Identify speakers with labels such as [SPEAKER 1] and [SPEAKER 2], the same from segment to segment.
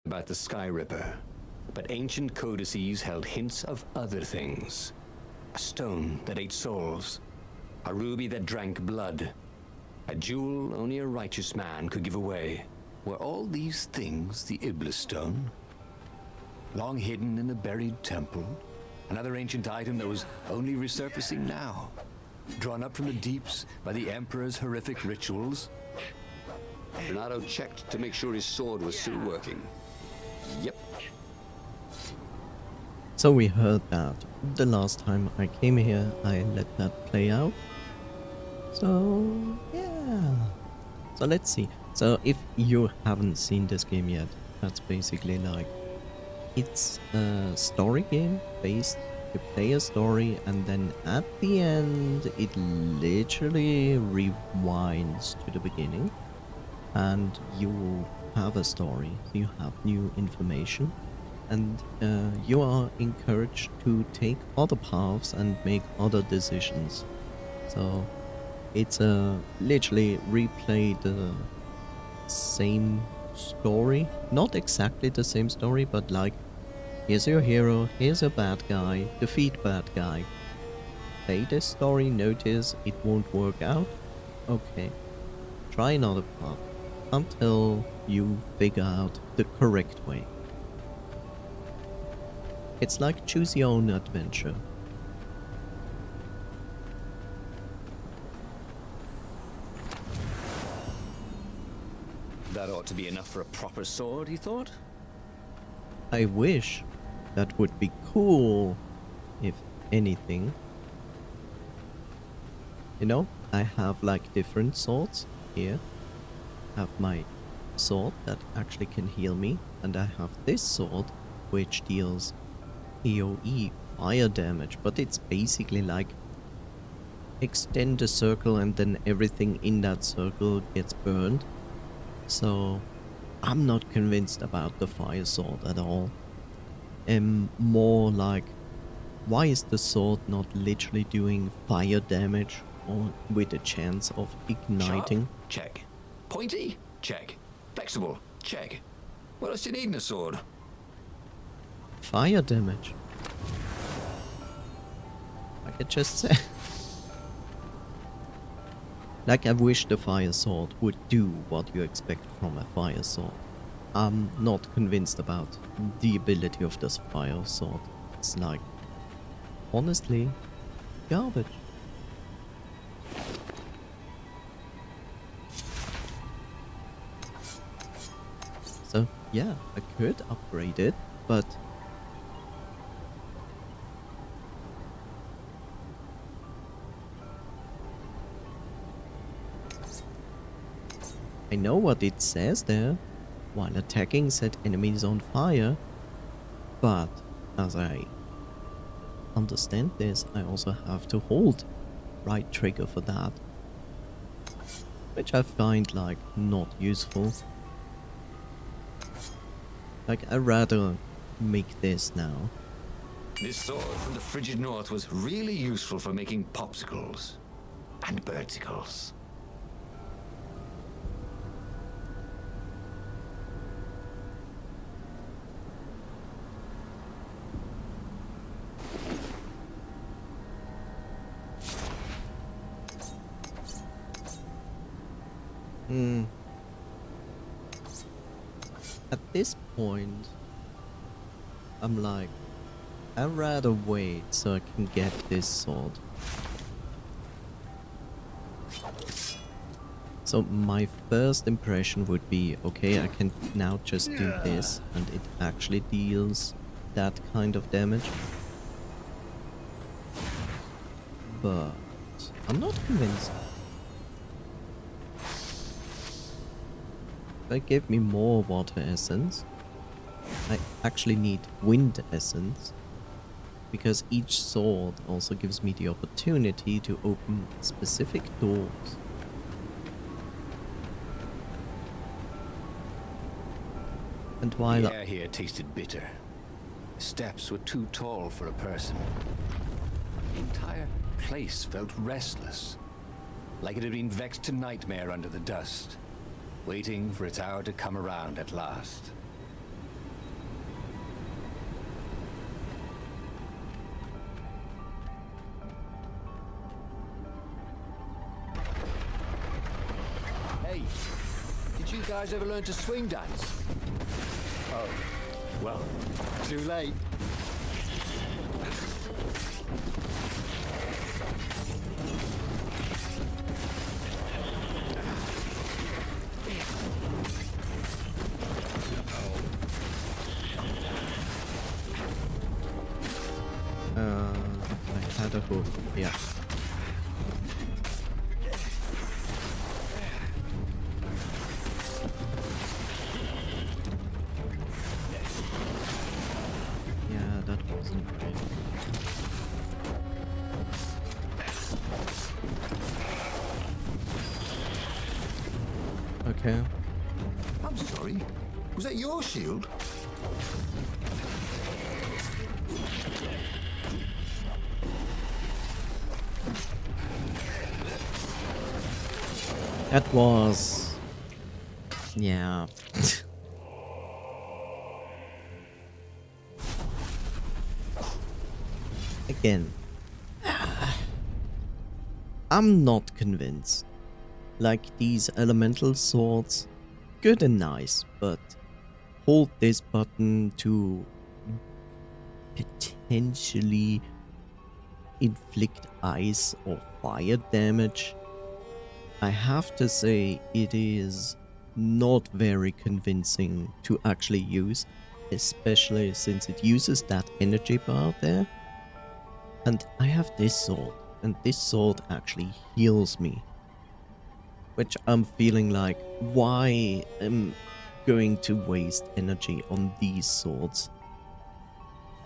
[SPEAKER 1] about the Sky Ripper, but ancient codices held hints of other things. A stone that ate souls, a ruby that drank blood, a jewel only a righteous man could give away.
[SPEAKER 2] Were all these things the Iblis stone? Long hidden in a buried temple? Another ancient item that was only resurfacing now? Drawn up from the deeps by the Emperor's horrific rituals?
[SPEAKER 3] Renato checked to make sure his sword was still working. Yep.
[SPEAKER 4] So we heard that. The last time I came here, I let that play out. So, yeah. So let's see. So if you haven't seen this game yet, that's basically like, it's a story game based, you play a story and then at the end it literally rewinds to the beginning and you have a story, you have new information and you are encouraged to take other paths and make other decisions. So it's literally replay the same story, not exactly the same story, but like, here's your hero, here's a bad guy, defeat bad guy. Play this story, notice it won't work out, okay, try another path until you figure out the correct way. It's like choose your own adventure.
[SPEAKER 2] That ought to be enough for a proper sword, he thought?
[SPEAKER 4] I wish. That would be cool, if anything. You know, I have like different swords here. I have my sword that actually can heal me, and I have this sword which deals AoE, fire damage, but it's basically like extend a circle and then everything in that circle gets burned. So I'm not convinced about the fire sword at all. More like, why is the sword not literally doing fire damage or with a chance of igniting?
[SPEAKER 3] Sharp? Check. Pointy? Check. Flexible? Check. What else do you need in a sword?
[SPEAKER 4] Fire damage. Like I just said. Like I wish the fire sword would do what you expect from a fire sword. I'm not convinced about the ability of this fire sword. It's like, honestly, garbage. So yeah, I could upgrade it, but I know what it says there. While attacking, set enemies on fire. But as I understand this, I also have to hold right trigger for that. Which I find like not useful. Like I'd rather make this now.
[SPEAKER 3] This sword from the frigid north was really useful for making popsicles and birdsicles.
[SPEAKER 4] At this point, I'm like, I'd rather wait so I can get this sword. So my first impression would be, okay, I can now just do this and it actually deals that kind of damage. But I'm not convinced. That gave me more water essence. I actually need wind essence. Because each sword also gives me the opportunity to open specific doors. And while
[SPEAKER 2] The air here tasted bitter. The steps were too tall for a person. The entire place felt restless. Like it had been vexed to nightmare under the dust. Waiting for its hour to come around at last. Did you guys ever learn to swing dance? Oh, well, too late.
[SPEAKER 4] I had a hook, yeah. Yeah, that wasn't great. Okay.
[SPEAKER 3] I'm sorry. Was that your shield?
[SPEAKER 4] That was... yeah. Again. I'm not convinced. Like, these elemental swords, good and nice, but hold this button to potentially inflict ice or fire damage. I have to say it is not very convincing to actually use, especially since it uses that energy bar there. And I have this sword, and this sword actually heals me. Which I'm feeling like, why am I going to waste energy on these swords?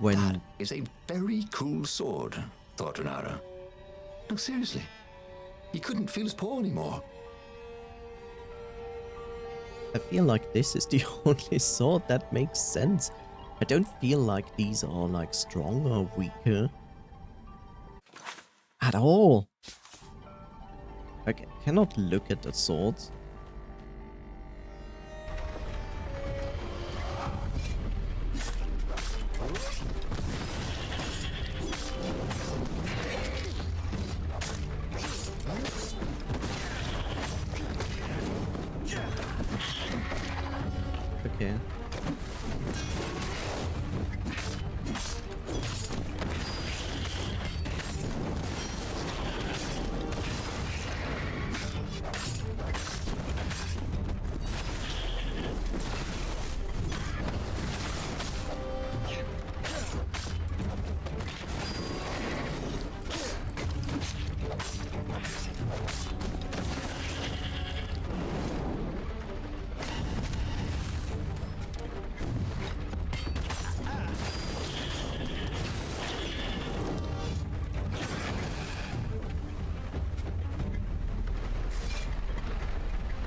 [SPEAKER 4] When...
[SPEAKER 3] That is a very cool sword, thought Renara. No, seriously. He couldn't feel his paw anymore.
[SPEAKER 4] I feel like this is the only sword that makes sense. I don't feel like these are like stronger or weaker. At all. I cannot look at the swords. Okay.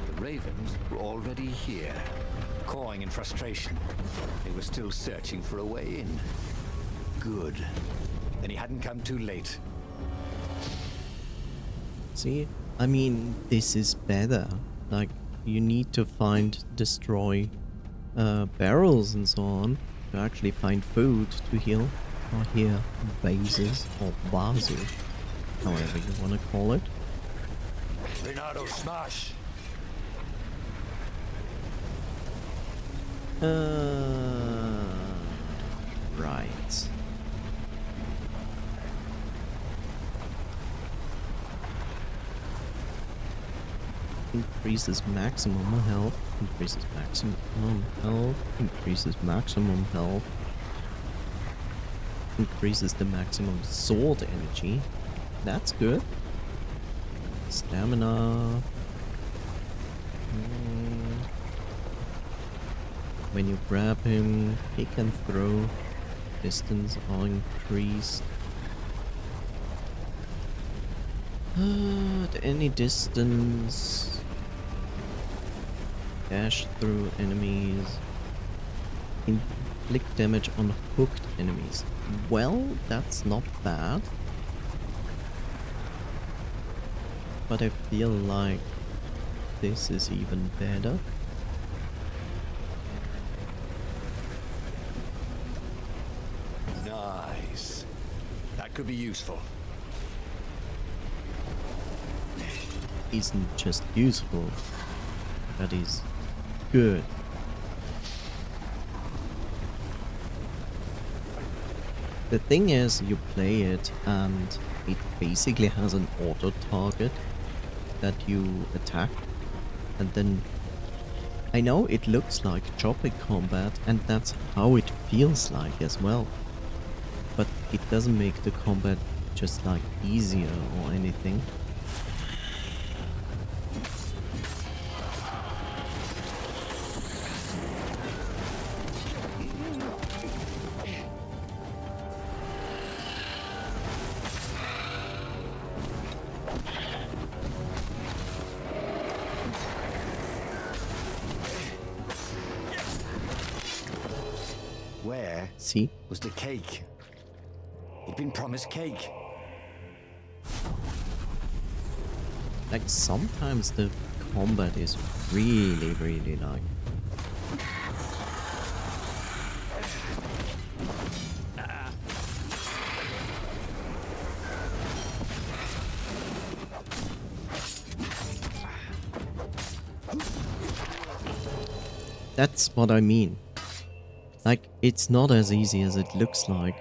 [SPEAKER 2] The ravens were already here, cawing in frustration. They were still searching for a way in. Good. Then he hadn't come too late.
[SPEAKER 4] See, I mean, this is better. Like, you need to find, destroy barrels and so on to actually find food to heal. Or here, bases or vases, however you want to call it.
[SPEAKER 2] Renato, smash!
[SPEAKER 4] Right. Increases maximum health, increases maximum health, increases maximum health, increases the maximum sword energy. That's good. Stamina. When you grab him, he can throw. Distance are increased. At any distance. Dash through enemies. Inflict damage on hooked enemies. Well, that's not bad. But I feel like this is even better.
[SPEAKER 2] Nice. That could be useful.
[SPEAKER 4] Isn't just useful, that is good. The thing is, you play it and it basically has an auto target that you attack, and then I know it looks like choppy combat and that's how it feels like as well, but it doesn't make the combat just like easier or anything.
[SPEAKER 2] Where
[SPEAKER 4] See?
[SPEAKER 2] was the cake? He'd been promised cake.
[SPEAKER 4] Like sometimes the combat is really like... That's what I mean. Like, it's not as easy as it looks like.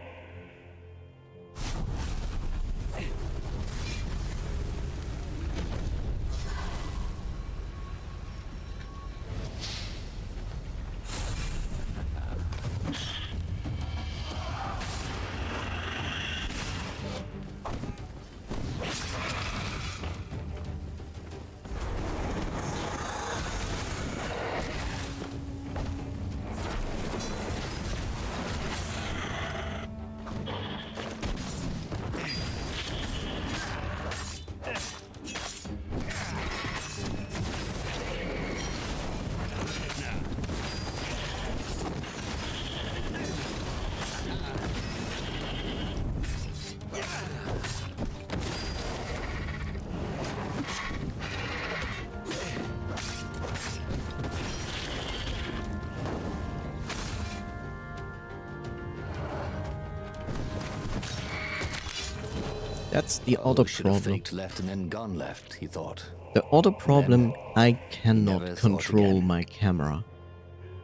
[SPEAKER 4] That's the other
[SPEAKER 2] Should have
[SPEAKER 4] problem.
[SPEAKER 2] faked left and then gone left, he thought.
[SPEAKER 4] The other problem, I
[SPEAKER 2] never
[SPEAKER 4] cannot
[SPEAKER 2] thought
[SPEAKER 4] control
[SPEAKER 2] again.
[SPEAKER 4] my camera,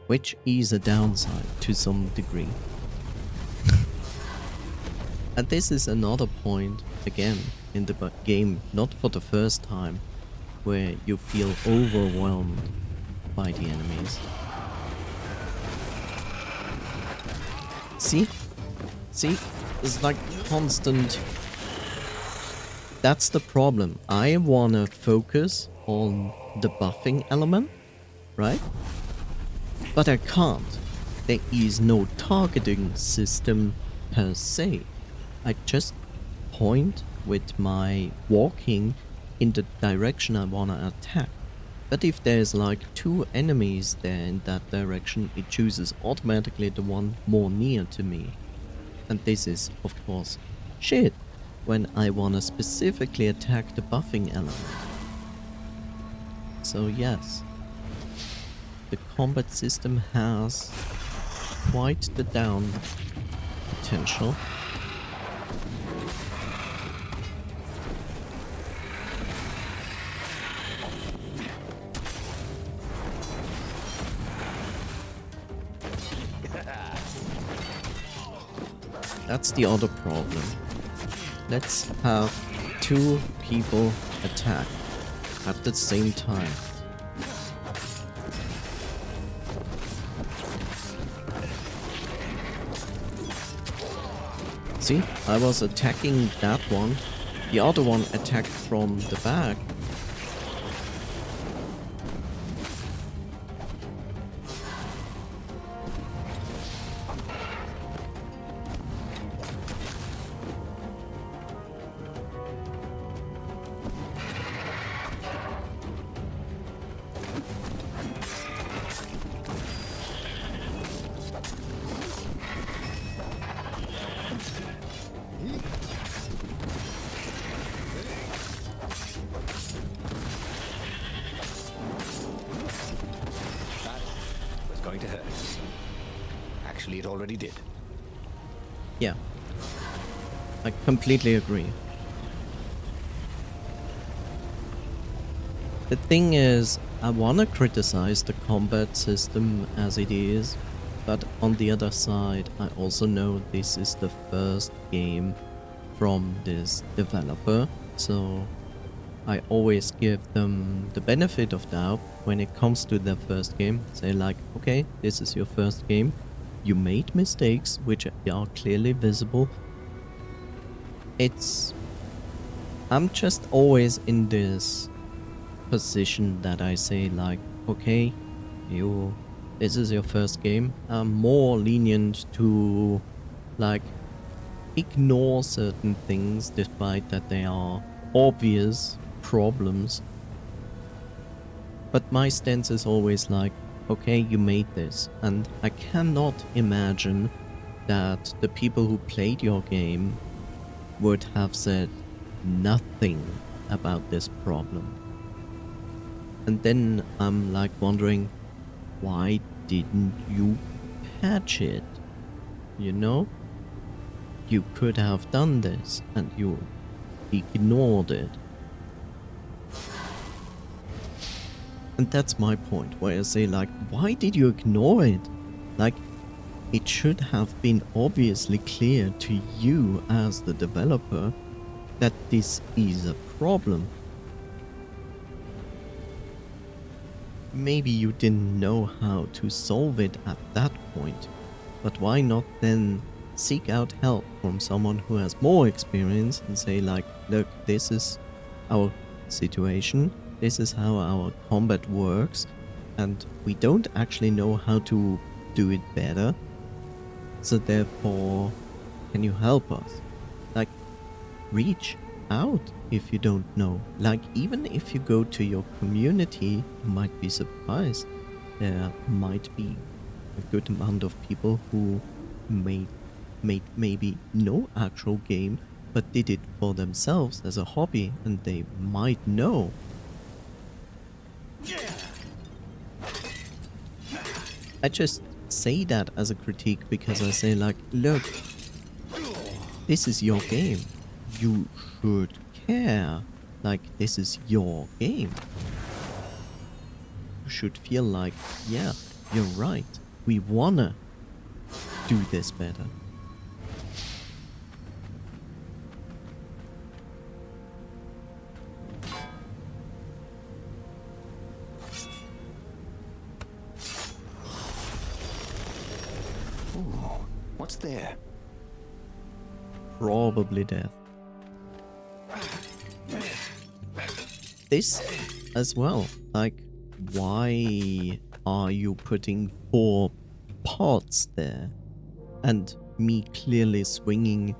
[SPEAKER 4] which is a downside to some degree. And this is another point, again, in the game, not for the first time, where you feel overwhelmed by the enemies. See? See? It's like constant... That's the problem. I wanna focus on the buffing element, right? But I can't. There is no targeting system per se. I just point with my walking in the direction I wanna attack. But if there's like 2 enemies there in that direction, it chooses automatically the one more near to me. And this is, of course, shit when I wanna specifically attack the buffing element. So yes, the combat system has quite the down potential. That's the other problem. Let's have 2 people attack at the same time. See, I was attacking that one. The other one attacked from the back.
[SPEAKER 2] Was going to hurt. Actually, it already did.
[SPEAKER 4] Yeah. I completely agree. The thing is, I wanna criticize the combat system as it is, but on the other side, I also know this is the first game from this developer, so I always give them the benefit of doubt when it comes to their first game. Say like, okay, this is your first game. You made mistakes, which are clearly visible. I'm just always in this position that I say like, okay, this is your first game. I'm more lenient to like ignore certain things despite that they are obvious problems. But my stance is always like, okay, you made this, and I cannot imagine that the people who played your game would have said nothing about this problem. And then I'm like wondering, why didn't you patch it? You know? You could have done this and you ignored it. And that's my point, where I say like, why did you ignore it? Like, it should have been obviously clear to you as the developer that this is a problem. Maybe you didn't know how to solve it at that point, but why not then seek out help from someone who has more experience and say like, look, this is our situation, this is how our combat works, and we don't actually know how to do it better, so therefore, can you help us? Like, reach out if you don't know. Like, even if you go to your community, you might be surprised. There might be a good amount of people who made maybe no actual game, but did it for themselves as a hobby, and they might know. I just say that as a critique because I say like, look, this is your game. You should care. Like, this is your game. You should feel like, yeah, you're right. We wanna do this better.
[SPEAKER 2] Ooh, what's there?
[SPEAKER 4] Probably death. This as well. Like, why are you putting 4 pots there? And me clearly swinging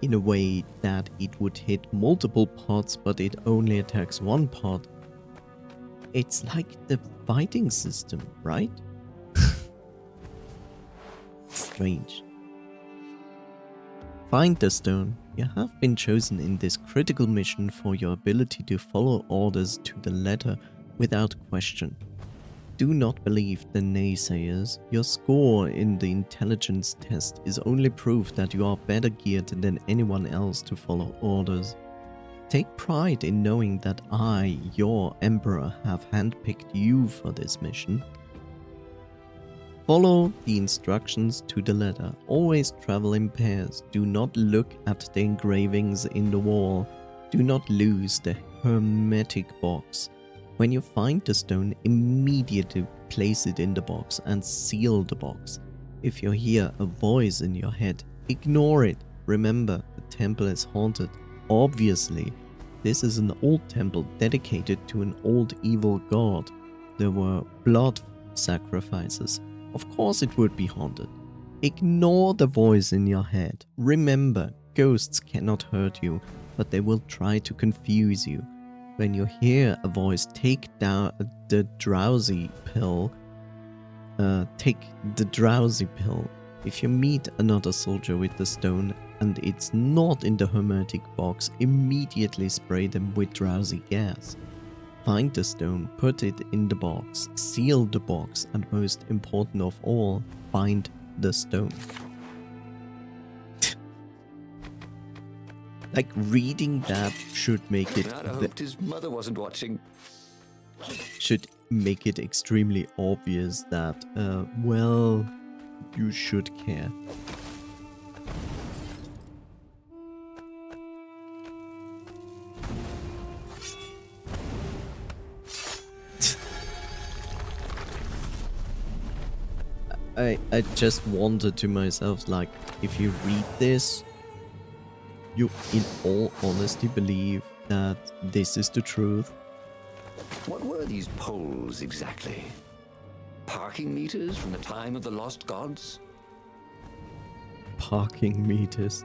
[SPEAKER 4] in a way that it would hit multiple pots, but it only attacks 1 pot. It's like the fighting system, right? Strange. Find the stone. You have been chosen in this critical mission for your ability to follow orders to the letter without question. Do not believe the naysayers. Your score in the intelligence test is only proof that you are better geared than anyone else to follow orders. Take pride in knowing that I, your Emperor, have handpicked you for this mission. Follow the instructions to the letter. Always travel in pairs. Do not look at the engravings in the wall. Do not lose the hermetic box. When you find the stone, immediately place it in the box and seal the box. If you hear a voice in your head, ignore it. Remember, the temple is haunted. Obviously, this is an old temple dedicated to an old evil god. There were blood sacrifices. Of course it would be haunted. Ignore the voice in your head. Remember, ghosts cannot hurt you, but they will try to confuse you. When you hear a voice, take down the drowsy pill. Take the drowsy pill. If you meet another soldier with the stone and it's not in the hermetic box, immediately spray them with drowsy gas. Find the stone, put it in the box, seal the box, and most important of all, find the stone. Like, reading that should make it...
[SPEAKER 2] God, I hoped his mother wasn't watching.
[SPEAKER 4] Should make it extremely obvious that, well, you should care. I just wondered to myself, like, if you read this, you in all honesty believe that this is the truth?
[SPEAKER 3] What were these poles exactly? Parking meters from the time of the lost gods?
[SPEAKER 4] Parking meters.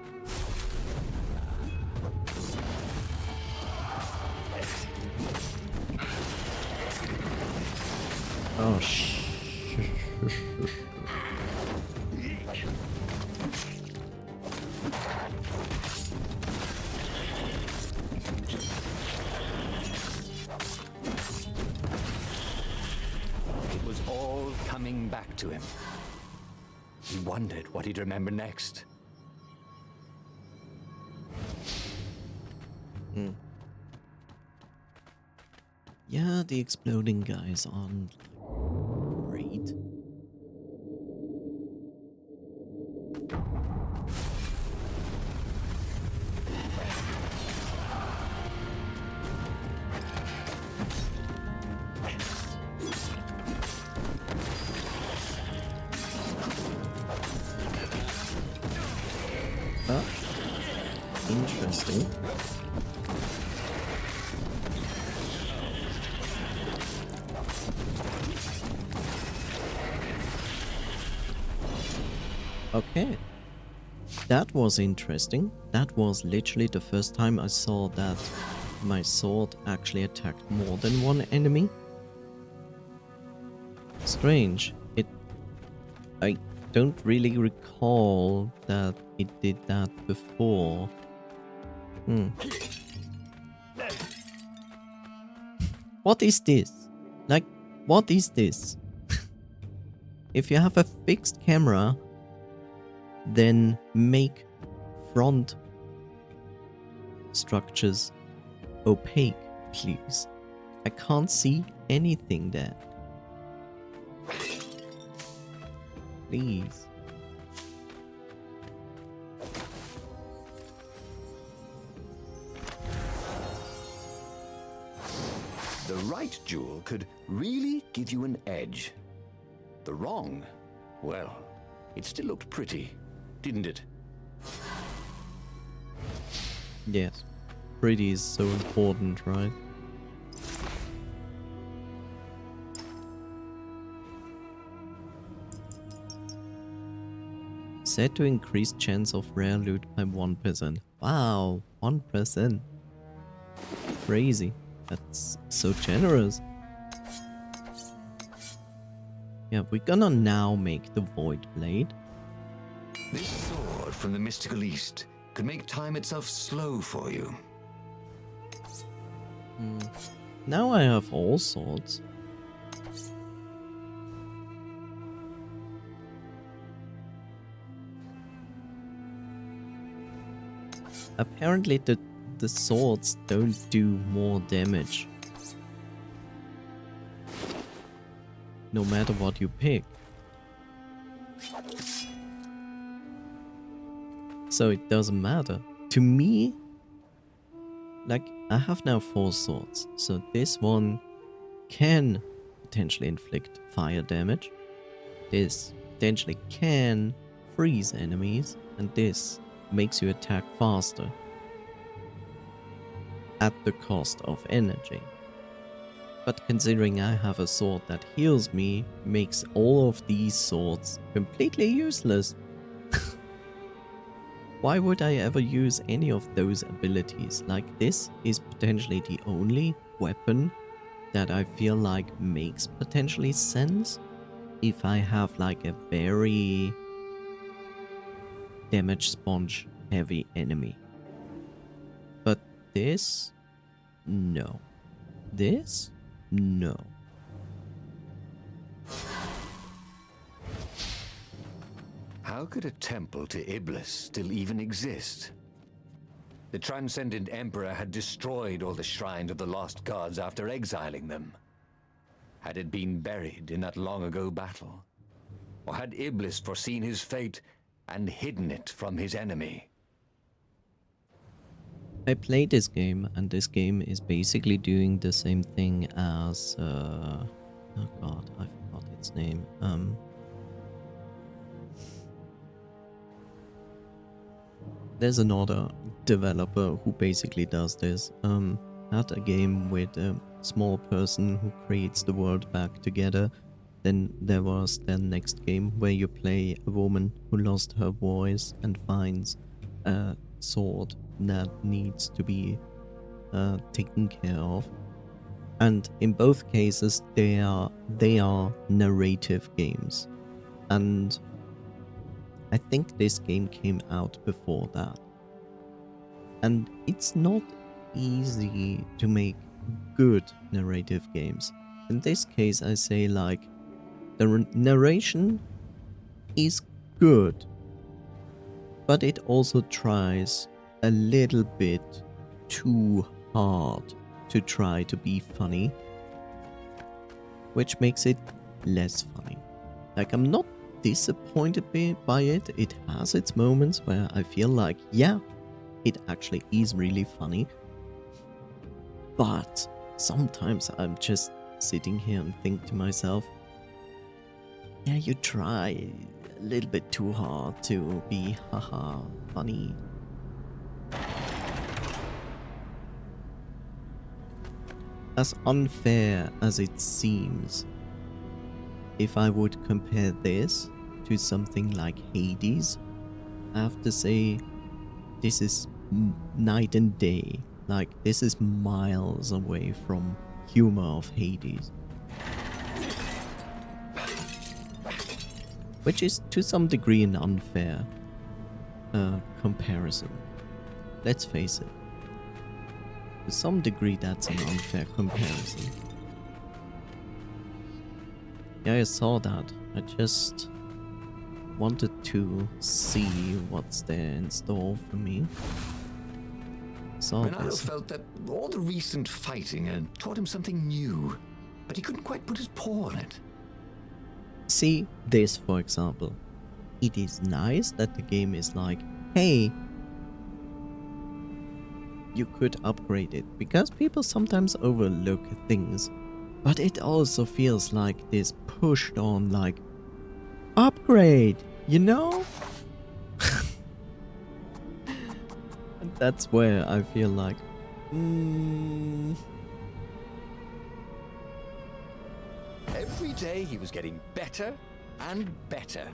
[SPEAKER 4] Oh,
[SPEAKER 2] It was all coming back to him. He wondered what he'd remember next.
[SPEAKER 4] Yeah, the exploding guys aren't great. Interesting. Okay. That was interesting. That was literally the first time I saw that my sword actually attacked more than one enemy. Strange. I don't really recall that it did that before. What is this? Like, what is this? If you have a fixed camera, then make front structures opaque, please. I can't see anything there. Please.
[SPEAKER 2] The right jewel could really give you an edge. The wrong, well, it still looked pretty, didn't it?
[SPEAKER 4] Yes. Pretty is so important, right? Set to increase chance of rare loot by 1%. Wow, 1%. Crazy. That's so generous. Yeah, we're gonna now make the Void Blade.
[SPEAKER 3] This sword from the mystical East could make time itself slow for you.
[SPEAKER 4] Now I have all swords. Apparently the swords don't do more damage. No matter what you pick. So it doesn't matter. To me, like, I have now 4 swords. So this one can potentially inflict fire damage. This potentially can freeze enemies. And this makes you attack faster. At the cost of energy. But considering I have a sword that heals me, makes all of these swords completely useless. Why would I ever use any of those abilities? Like, this is potentially the only weapon that I feel like makes potentially sense if I have like a very damage sponge heavy enemy. But this? No. This? No.
[SPEAKER 2] How could a temple to Iblis still even exist? The Transcendent Emperor had destroyed all the shrines of the lost gods after exiling them. Had it been buried in that long-ago battle? Or had Iblis foreseen his fate and hidden it from his enemy?
[SPEAKER 4] I played this game, and this game is basically doing the same thing as oh god, I forgot its name. There's another developer who basically does this. Had a game with a small person who creates the world back together. Then there was their next game where you play a woman who lost her voice and finds a sword that needs to be taken care of. And in both cases, they are narrative games. And I think this game came out before that. And it's not easy to make good narrative games. In this case, I say like, the narration is good, but it also tries a little bit too hard to try to be funny, which makes it less funny. Like, I'm not disappointed by it. It has its moments where I feel like, yeah, it actually is really funny. But sometimes I'm just sitting here and think to myself, yeah, you try a little bit too hard to be haha funny. As unfair as it seems, if I would compare this to something like Hades, I have to say this is night and day. Like, this is miles away from humor of Hades. Which is to some degree an unfair comparison. Let's face it. To some degree that's an unfair comparison. Yeah, I saw that. I just wanted to see what's there in store for me.
[SPEAKER 3] Bernardo felt that all the recent fighting had taught him something new, but he couldn't quite put his paw on it.
[SPEAKER 4] See this, for example. It is nice that the game is like, hey, you could upgrade it, because people sometimes overlook things. But it also feels like this pushed on, like, upgrade, you know? And that's where I feel like,
[SPEAKER 2] Every day he was getting better and better.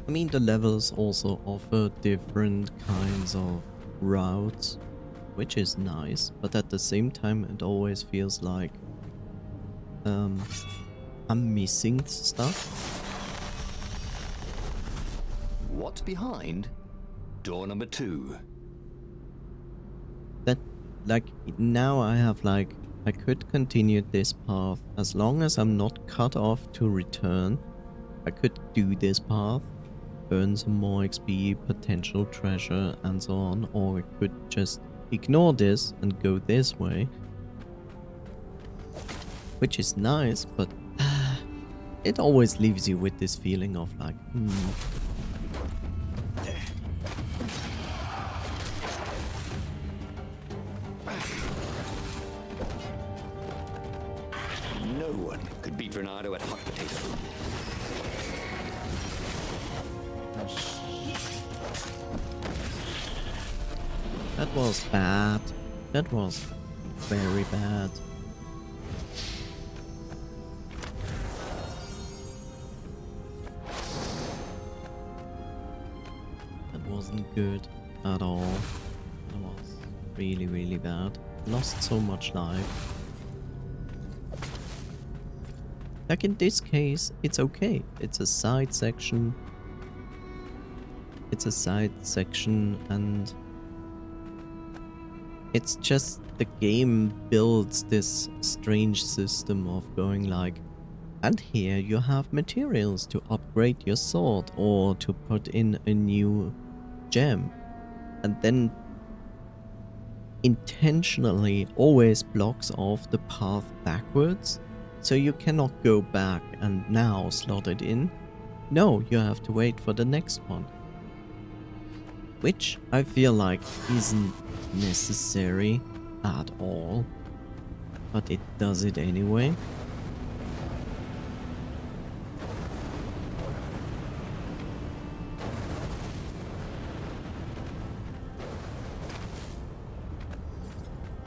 [SPEAKER 4] I mean, the levels also offer different kinds of routes, which is nice, but at the same time it always feels like I'm missing stuff.
[SPEAKER 2] What's behind door number 2?
[SPEAKER 4] That, like, now I have, like, I could continue this path as long as I'm not cut off to return. I could do this path, earn some more XP, potential treasure, and so on, or I could just ignore this and go this way. Which is nice, but it always leaves you with this feeling of like,
[SPEAKER 2] No one could beat Bernardo at hot potato.
[SPEAKER 4] That was bad. That was very bad. That wasn't good at all. That was really, really bad. Lost so much life. Like in this case, it's okay. It's a side section. It's a side section and it's just the game builds this strange system of going like, and here you have materials to upgrade your sword or to put in a new gem. And then intentionally always blocks off the path backwards. So you cannot go back and now slot it in. No, you have to wait for the next one. Which I feel like isn't necessary at all. But it does it anyway.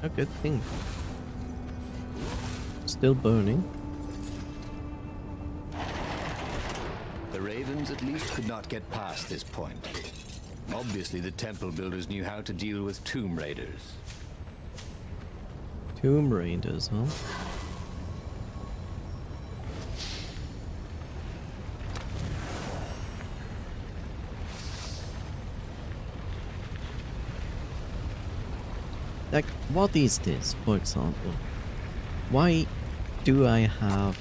[SPEAKER 4] A good thing. Still burning.
[SPEAKER 2] The ravens at least could not get past this point. Obviously, the temple builders knew how to deal with tomb raiders.
[SPEAKER 4] Tomb Raiders, huh? Like, what is this, for example? Why do I have...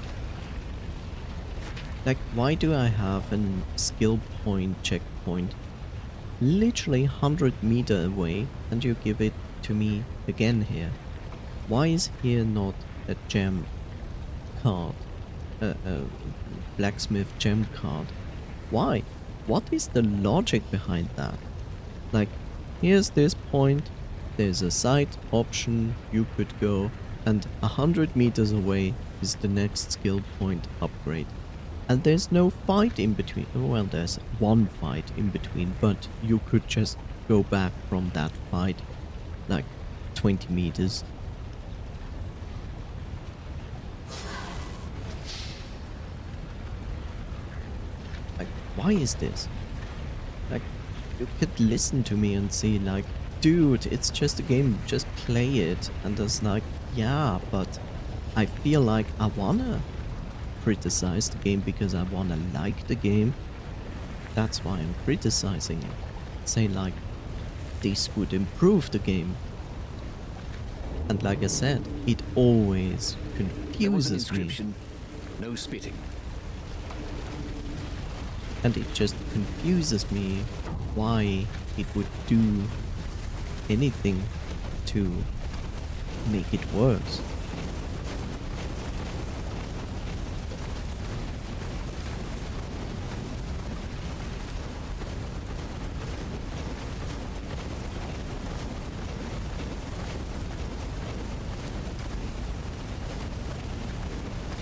[SPEAKER 4] Like, why do I have a skill point checkpoint literally 100 meters away and you give it to me again here? Why is here not a gem card? A blacksmith gem card? Why? What is the logic behind that? Like, here's this point, there's a side option you could go, and 100 meters away is the next skill point upgrade. And there's no fight in between. Well, there's one fight in between, but you could just go back from that fight like 20 meters. Like, why is this? Like, you could listen to me and see like, dude, it's just a game, just play it. And it's like, yeah, but I feel like I wanna criticize the game because I wanna like the game. That's why I'm criticizing it. Say like, this would improve the game. And like I said, it always
[SPEAKER 2] There was an
[SPEAKER 4] confuses me.
[SPEAKER 2] inscription, no spitting.
[SPEAKER 4] And it just confuses me why it would do anything to make it worse.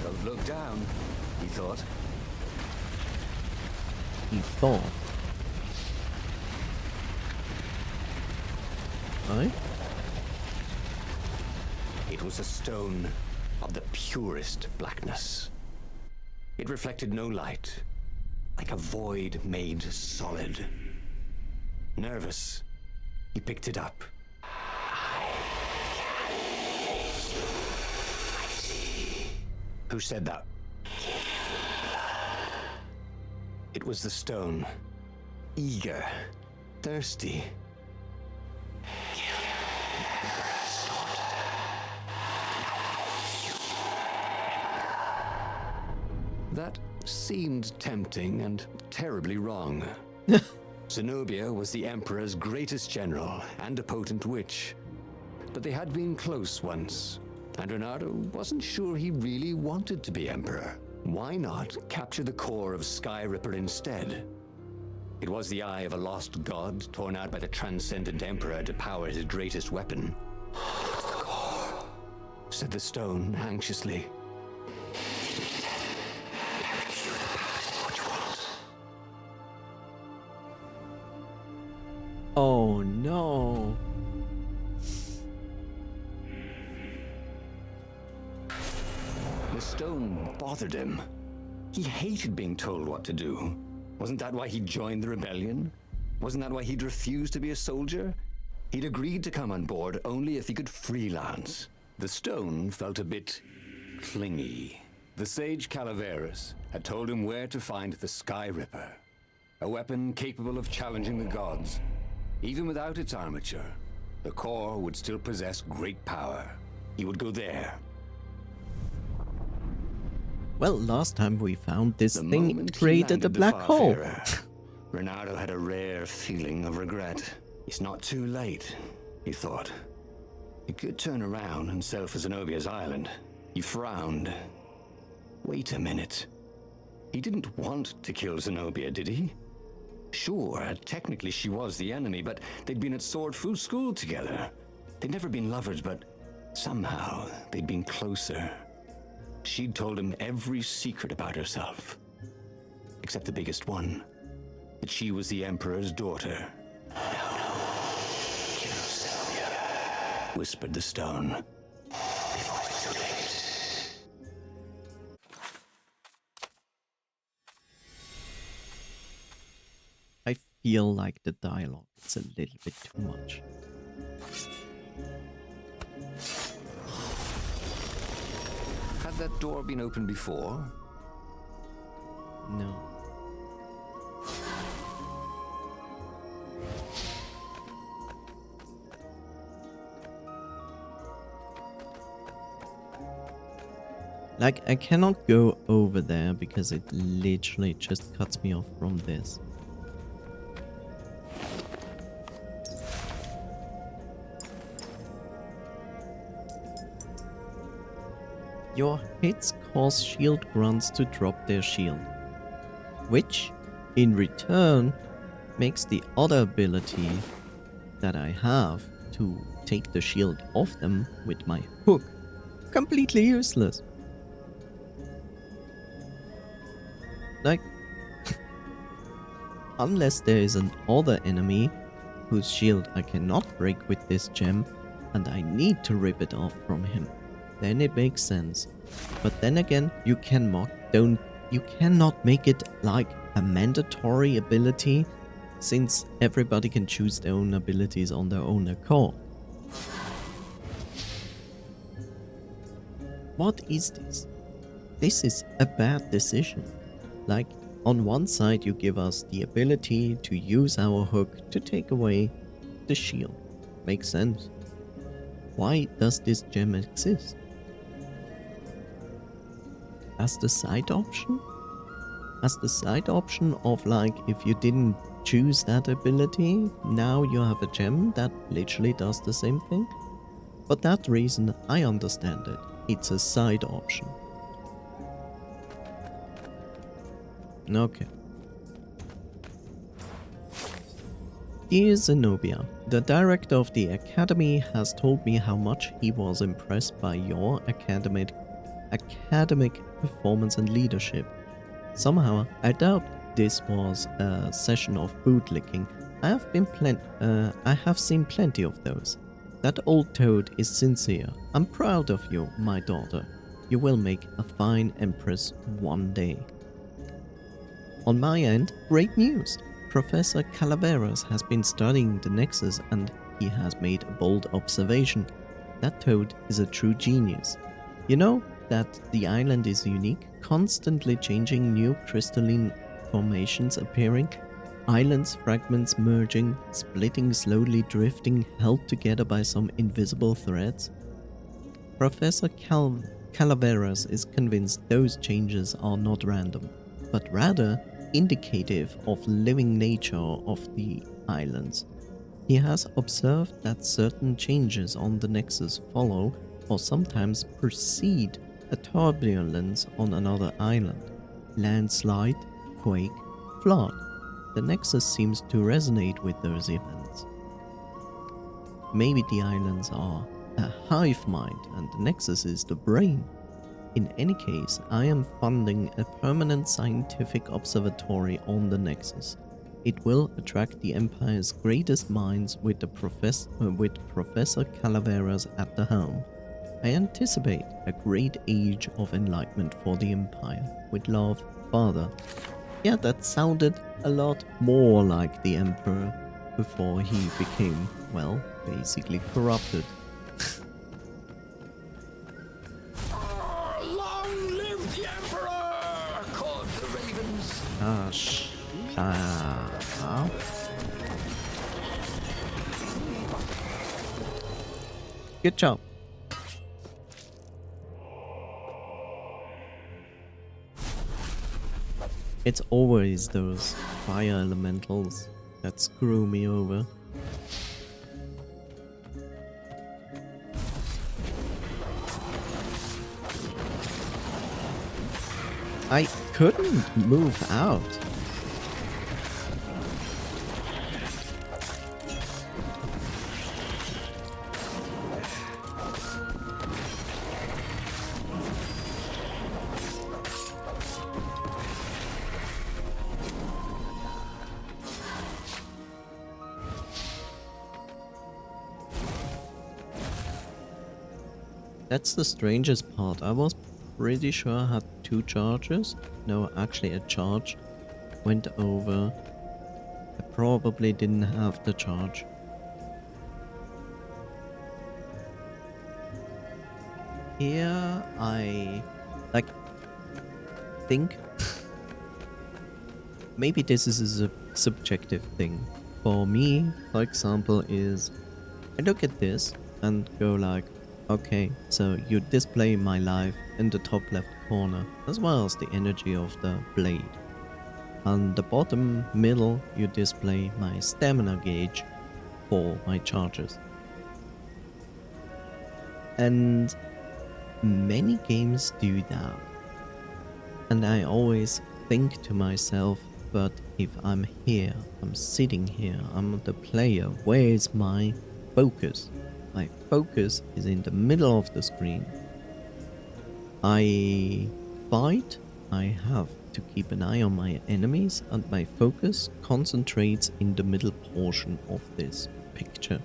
[SPEAKER 2] Don't look down, he thought.
[SPEAKER 4] He thought. Right?
[SPEAKER 1] It was a stone of the purest blackness. It reflected no light, like a void made solid. Nervous, he picked it up. Who said that? It was the stone. Eager, thirsty. That seemed tempting and terribly wrong. Zenobia was the Emperor's greatest general and a potent witch. But they had been close once, and Renato wasn't sure he really wanted to be Emperor. Why not capture the core of Sky Ripper instead? It was the eye of a lost god torn out by the transcendent Emperor to power his greatest weapon. "It's the core," said the stone anxiously.
[SPEAKER 4] Oh no.
[SPEAKER 2] stone bothered him. He hated being told what to do. Wasn't that why he joined the rebellion? Wasn't that why he'd refused to be a soldier? He'd agreed to come on board only if he could freelance. The stone felt a bit clingy. The sage Calaveras had told him where to find the Sky Ripper, a weapon capable of challenging the gods. Even without its armature, the core would still possess great power. He would go there.
[SPEAKER 4] Well, last time we found this
[SPEAKER 2] The
[SPEAKER 4] thing,
[SPEAKER 2] moment
[SPEAKER 4] it
[SPEAKER 2] he
[SPEAKER 4] created a
[SPEAKER 2] landed the
[SPEAKER 4] black
[SPEAKER 2] Far
[SPEAKER 4] hole.
[SPEAKER 2] Farer, Reynardo had a rare feeling of regret. It's not too late, he thought. He could turn around and sail for Zenobia's island. He frowned. Wait a minute. He didn't want to kill Zenobia, did he? Sure, technically she was the enemy, but they'd been at Sword Fu school together. They'd never been lovers, but somehow they'd been closer. She'd told him every secret about herself. Except the biggest one. That she was the Emperor's daughter. No, kill Zenobia, whispered the stone. Before it's too late.
[SPEAKER 4] I feel like the dialogue is a little bit too much.
[SPEAKER 2] Had that door been opened before?
[SPEAKER 4] No. Like, I cannot go over there because it literally just cuts me off from this. Your hits cause shield grunts to drop their shield, which, in return, makes the other ability that I have to take the shield off them with my hook completely useless. Like, unless there is an other enemy whose shield I cannot break with this gem and I need to rip it off from him, then it makes sense. But then again, you cannot make it like a mandatory ability, since everybody can choose their own abilities on their own accord. What is this? This is a bad decision. Like, on one side you give us the ability to use our hook to take away the shield. Makes sense. Why does this gem exist? As the side option? As the side option of, like, if you didn't choose that ability, now you have a gem that literally does the same thing? For that reason, I understand it. It's a side option. Okay. Dear Zenobia, the director of the academy has told me how much he was impressed by your academic performance and leadership. Somehow, I doubt this was a session of bootlicking. I have seen plenty of those. That old toad is sincere. I'm proud of you, my daughter. You will make a fine empress one day. On my end, great news. Professor Calaveras has been studying the Nexus and he has made a bold observation. That toad is a true genius. You know that the island is unique, constantly changing, new crystalline formations appearing, islands, fragments merging, splitting, slowly drifting, held together by some invisible threads. Professor Calaveras is convinced those changes are not random, but rather indicative of living nature of the islands. He has observed that certain changes on the Nexus follow or sometimes precede a turbulence on another island. Landslide, quake, flood. The Nexus seems to resonate with those events. Maybe the islands are a hive mind and the Nexus is the brain. In any case, I am funding a permanent scientific observatory on the Nexus. It will attract the Empire's greatest minds with Professor Calaveras at the helm. I anticipate a great age of enlightenment for the Empire. With love, Father. Yeah, that sounded a lot more like the Emperor before he became, well, basically corrupted.
[SPEAKER 3] Long live the Emperor! Caught the ravens.
[SPEAKER 4] Good job. It's always those fire elementals that screw me over. I couldn't move out. That's the strangest part. I was pretty sure I had 2 charges. No, actually a charge went over. I probably didn't have the charge. Here I think maybe this is a subjective thing. For me, for example, is I look at this and go like, okay, so you display my life in the top left corner, as well as the energy of the blade. On the bottom middle, you display my stamina gauge for my charges. And many games do that. And I always think to myself, but if I'm here, I'm sitting here, I'm the player, where is my focus? My focus is in the middle of the screen. I fight, I have to keep an eye on my enemies, and my focus concentrates in the middle portion of this picture.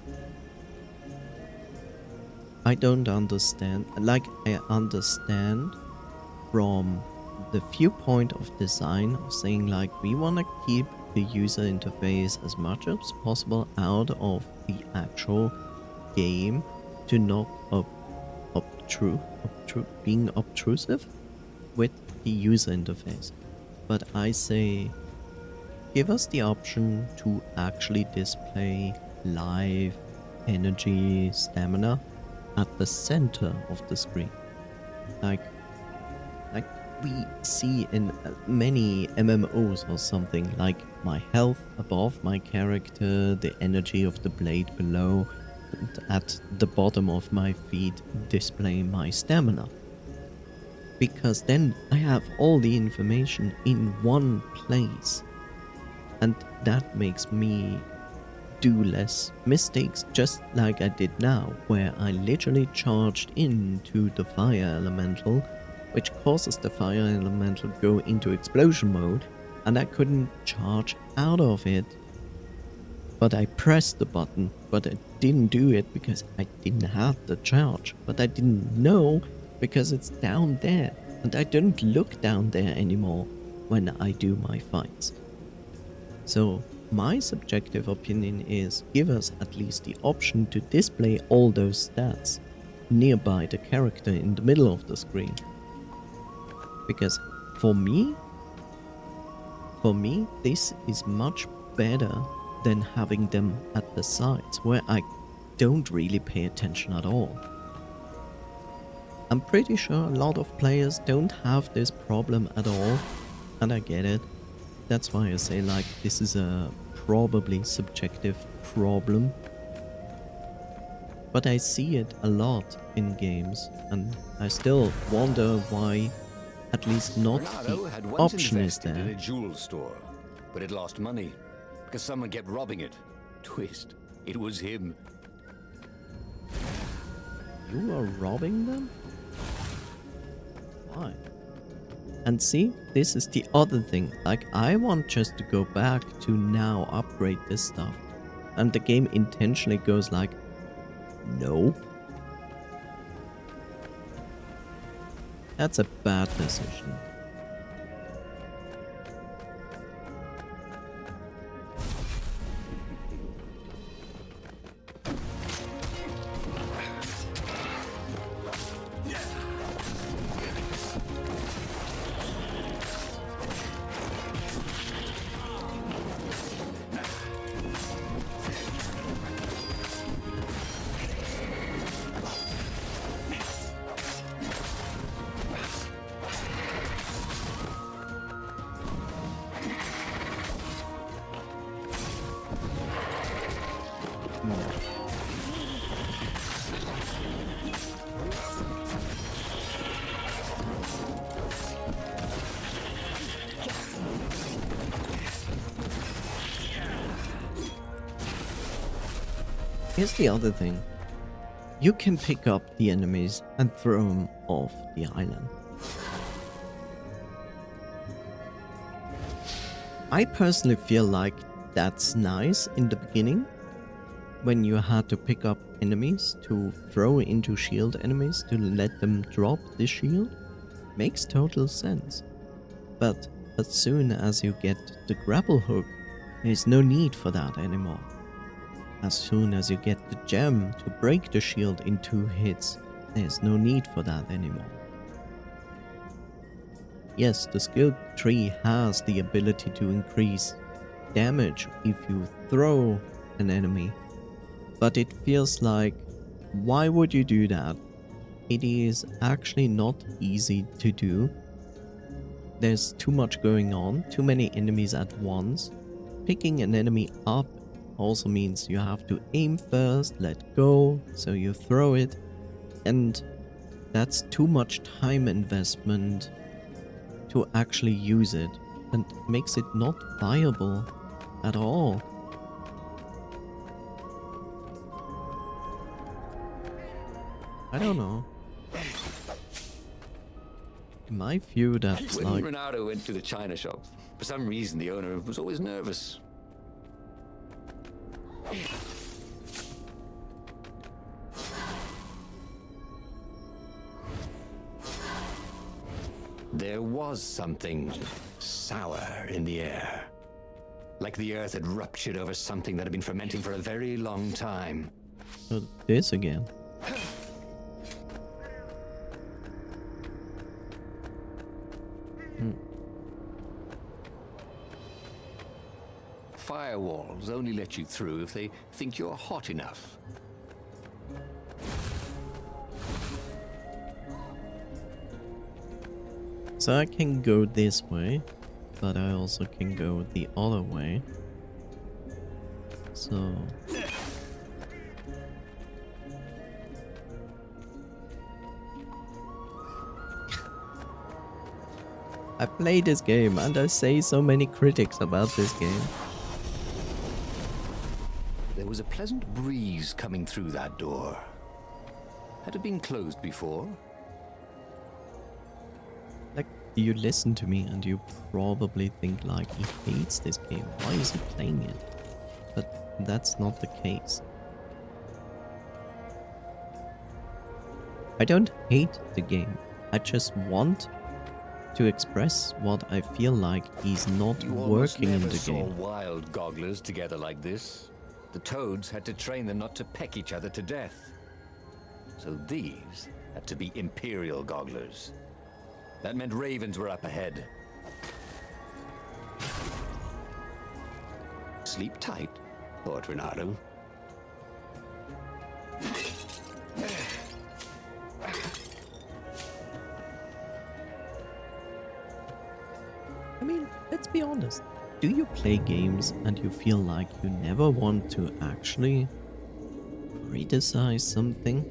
[SPEAKER 4] I don't understand, like I understand from the viewpoint of design of saying like we want to keep the user interface as much as possible out of the actual game to not being obtrusive with the user interface. But I say give us the option to actually display life, energy, stamina at the center of the screen. Like we see in many MMOs or something, like my health above my character, the energy of the blade below, and at the bottom of my feet display my stamina. Because then I have all the information in one place, and that makes me do less mistakes, just like I did now, where I literally charged into the fire elemental, which causes the fire elemental go into explosion mode, and I couldn't charge out of it. But I pressed the button, but I didn't do it because I didn't have the charge. But I didn't know because it's down there, and I don't look down there anymore when I do my fights. So my subjective opinion is give us at least the option to display all those stats nearby the character in the middle of the screen. Because for me, this is much better than having them at the sides where I don't really pay attention at all. I'm pretty sure a lot of players don't have this problem at all, and I get it. That's why I say like this is a probably subjective problem. But I see it a lot in games, and I still wonder why at least not
[SPEAKER 2] Bernardo
[SPEAKER 4] the
[SPEAKER 2] had once
[SPEAKER 4] option is
[SPEAKER 2] invested in
[SPEAKER 4] there.
[SPEAKER 2] a jewel store, but it lost money because someone kept robbing it. Twist, it was him.
[SPEAKER 4] You are robbing them? Why? And see, this is the other thing. Like, I want just to go back to now upgrade this stuff. And the game intentionally goes like, no. That's a bad decision. Here's the other thing. You can pick up the enemies and throw them off the island. I personally feel like that's nice in the beginning, when you had to pick up enemies to throw into shield enemies to let them drop the shield. Makes total sense. But as soon as you get the grapple hook, there's no need for that anymore. As soon as you get the gem to break the shield in 2 hits, there's no need for that anymore. Yes, the skill tree has the ability to increase damage if you throw an enemy, but it feels like, why would you do that? It is actually not easy to do. There's too much going on, too many enemies at once. Picking an enemy up also means you have to aim first, let go, so you throw it, and that's too much time investment to actually use it, and makes it not viable at all. I don't know. In my view, that's
[SPEAKER 3] When
[SPEAKER 4] like...
[SPEAKER 3] Renato went to the china shop, for some reason the owner was always nervous.
[SPEAKER 1] There was something sour in the air. Like the earth had ruptured over something that had been fermenting for a very long time.
[SPEAKER 4] So this again.
[SPEAKER 2] Firewalls only let you through if they think you're hot enough.
[SPEAKER 4] So I can go this way, but I also can go the other way. So... I play this game and I say so many critics about this game.
[SPEAKER 2] There was a pleasant breeze coming through that door. Had it been closed before?
[SPEAKER 4] Like, you listen to me and you probably think like he hates this game. Why is he playing it? But that's not the case. I don't hate the game. I just want to express what I feel like is not working in the game.
[SPEAKER 2] Wild gogglers together like this. The toads had to train them not to peck each other to death. So these had to be imperial gogglers. That meant ravens were up ahead.
[SPEAKER 1] Sleep tight, thought Renato.
[SPEAKER 4] I mean, let's be honest. Do you play games and you feel like you never want to actually criticize something?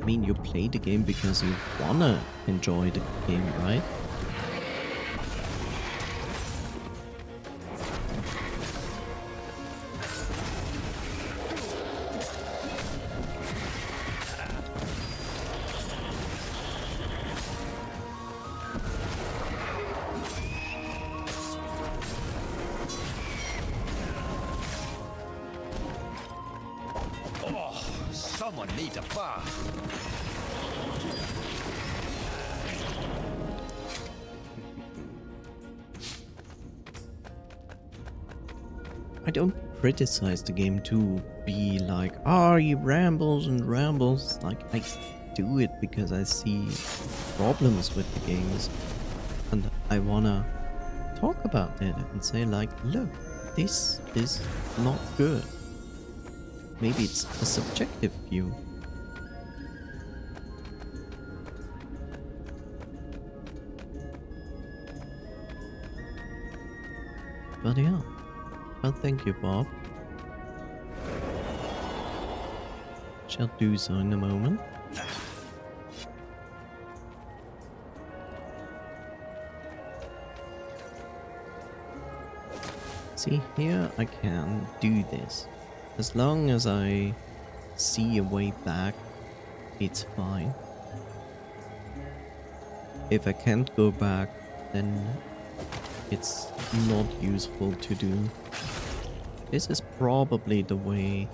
[SPEAKER 4] I mean, you play the game because you wanna enjoy the game, right?
[SPEAKER 3] Someone needs a bath.
[SPEAKER 4] I don't criticize the game to be like, oh, he rambles and rambles. Like, I do it because I see problems with the games, and I wanna talk about it and say like, look, this is not good. Maybe it's a subjective view. But yeah. Well, thank you, Bob. Shall do so in a moment. See, here I can do this. As long as I see a way back, it's fine. If I can't go back, then it's not useful to do. This is probably the way...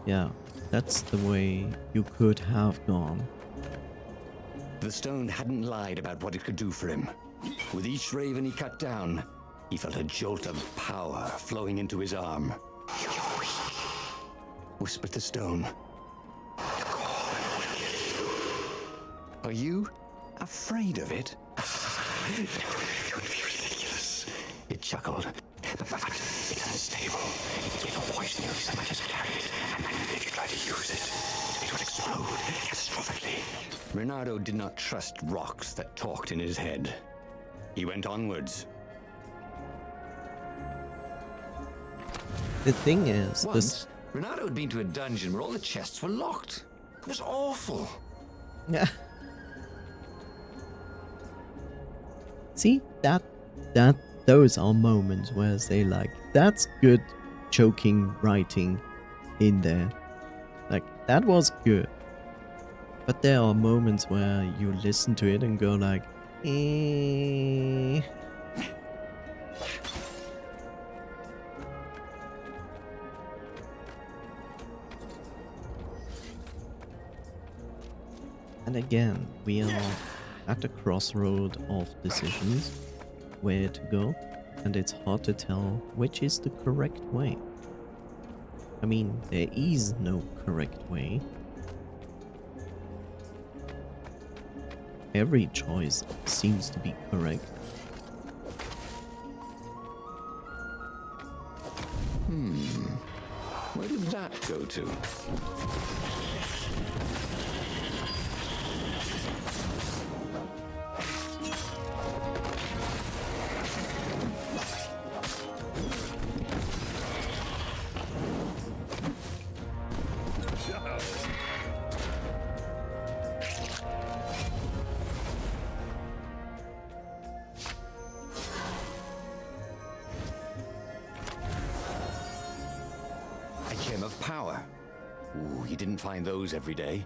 [SPEAKER 4] Yeah, that's the way you could have gone.
[SPEAKER 1] The stone hadn't lied about what it could do for him. With each raven he cut down, he felt a jolt of power flowing into his arm. "You're weak," whispered the stone. "The core will kill you." "Are you afraid of it?" "It would be ridiculous," it chuckled. "But it's unstable. It will poison you so much as to carry it, and if you try to use it, it will explode catastrophically." Reynardo did not trust rocks that talked in his head. He went onwards.
[SPEAKER 4] The thing is,
[SPEAKER 3] Once, Renato had been to a dungeon where all the chests were locked. It was awful.
[SPEAKER 4] Yeah. See, those are moments where I say like, that's good joking writing in there. Like, that was good. But there are moments where you listen to it and go like, eh. And again, we are at the crossroad of decisions, where to go, and it's hard to tell which is the correct way. I mean, there is no correct way. Every choice seems to be correct.
[SPEAKER 1] Where did that go to? Of power. Ooh, you didn't find those every day.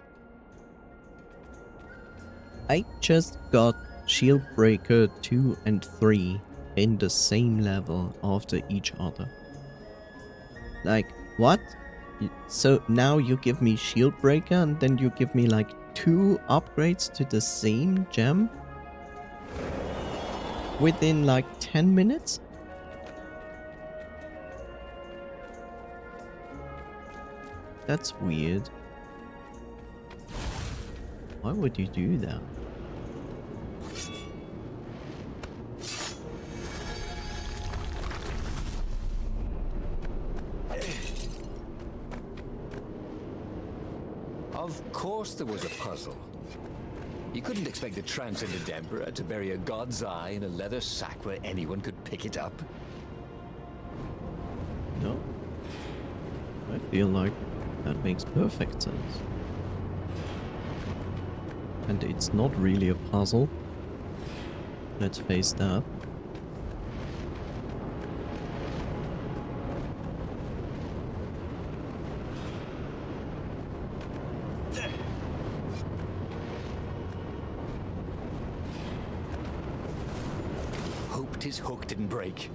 [SPEAKER 4] I just got Shield Breaker 2 and 3 in the same level after each other. Like, what? So now you give me Shield Breaker and then you give me like 2 upgrades to the same gem? Within like 10 minutes? That's weird. Why would you do that?
[SPEAKER 2] Of course there was a puzzle. You couldn't expect the transcendent emperor to bury a god's eye in a leather sack where anyone could pick it up.
[SPEAKER 4] No. I feel like that makes perfect sense. And it's not really a puzzle. Let's face that.
[SPEAKER 2] Hoped his hook didn't break.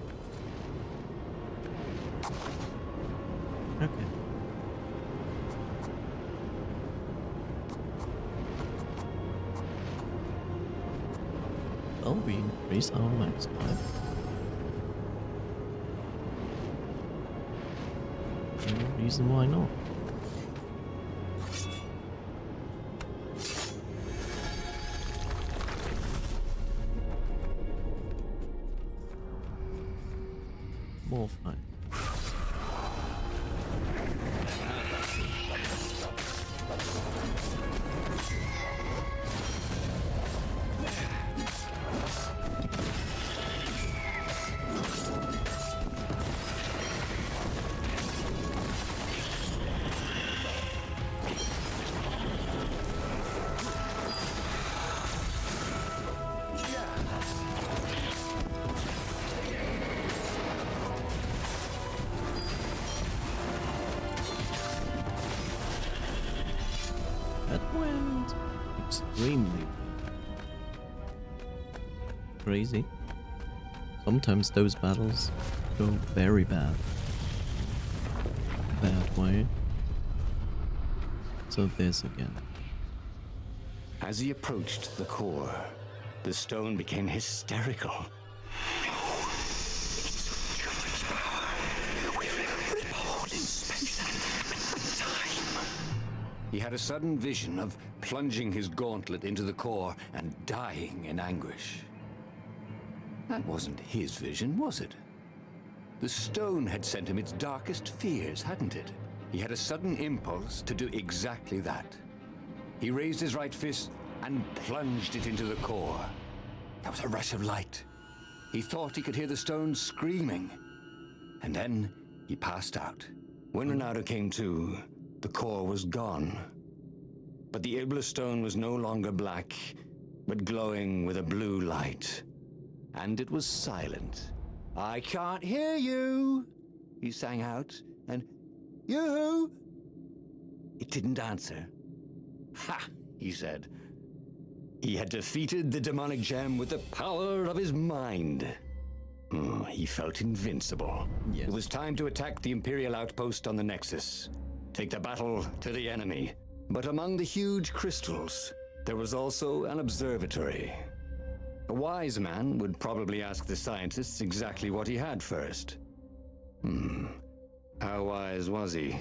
[SPEAKER 4] Okay. Well, we increase our max life. No reason why not. More fun. That went extremely crazy. Sometimes those battles go very bad. Bad way. So this again.
[SPEAKER 1] As he approached the core, the stone became hysterical. He had a sudden vision of plunging his gauntlet into the core and dying in anguish. That wasn't his vision, was it? The stone had sent him its darkest fears, hadn't it? He had a sudden impulse to do exactly that. He raised his right fist and plunged it into the core. There was a rush of light. He thought he could hear the stone screaming. And then he passed out. When Renato came to, the core was gone. But the Iblis stone was no longer black, but glowing with a blue light. And it was silent. "I can't hear you," he sang out, and "You?" It didn't answer. "Ha," he said. He had defeated the demonic gem with the power of his mind. He felt invincible.
[SPEAKER 4] Yes.
[SPEAKER 1] It was time to attack the Imperial outpost on the Nexus. Take the battle to the enemy. But among the huge crystals, there was also an observatory. A wise man would probably ask the scientists exactly what he had first. How wise was he?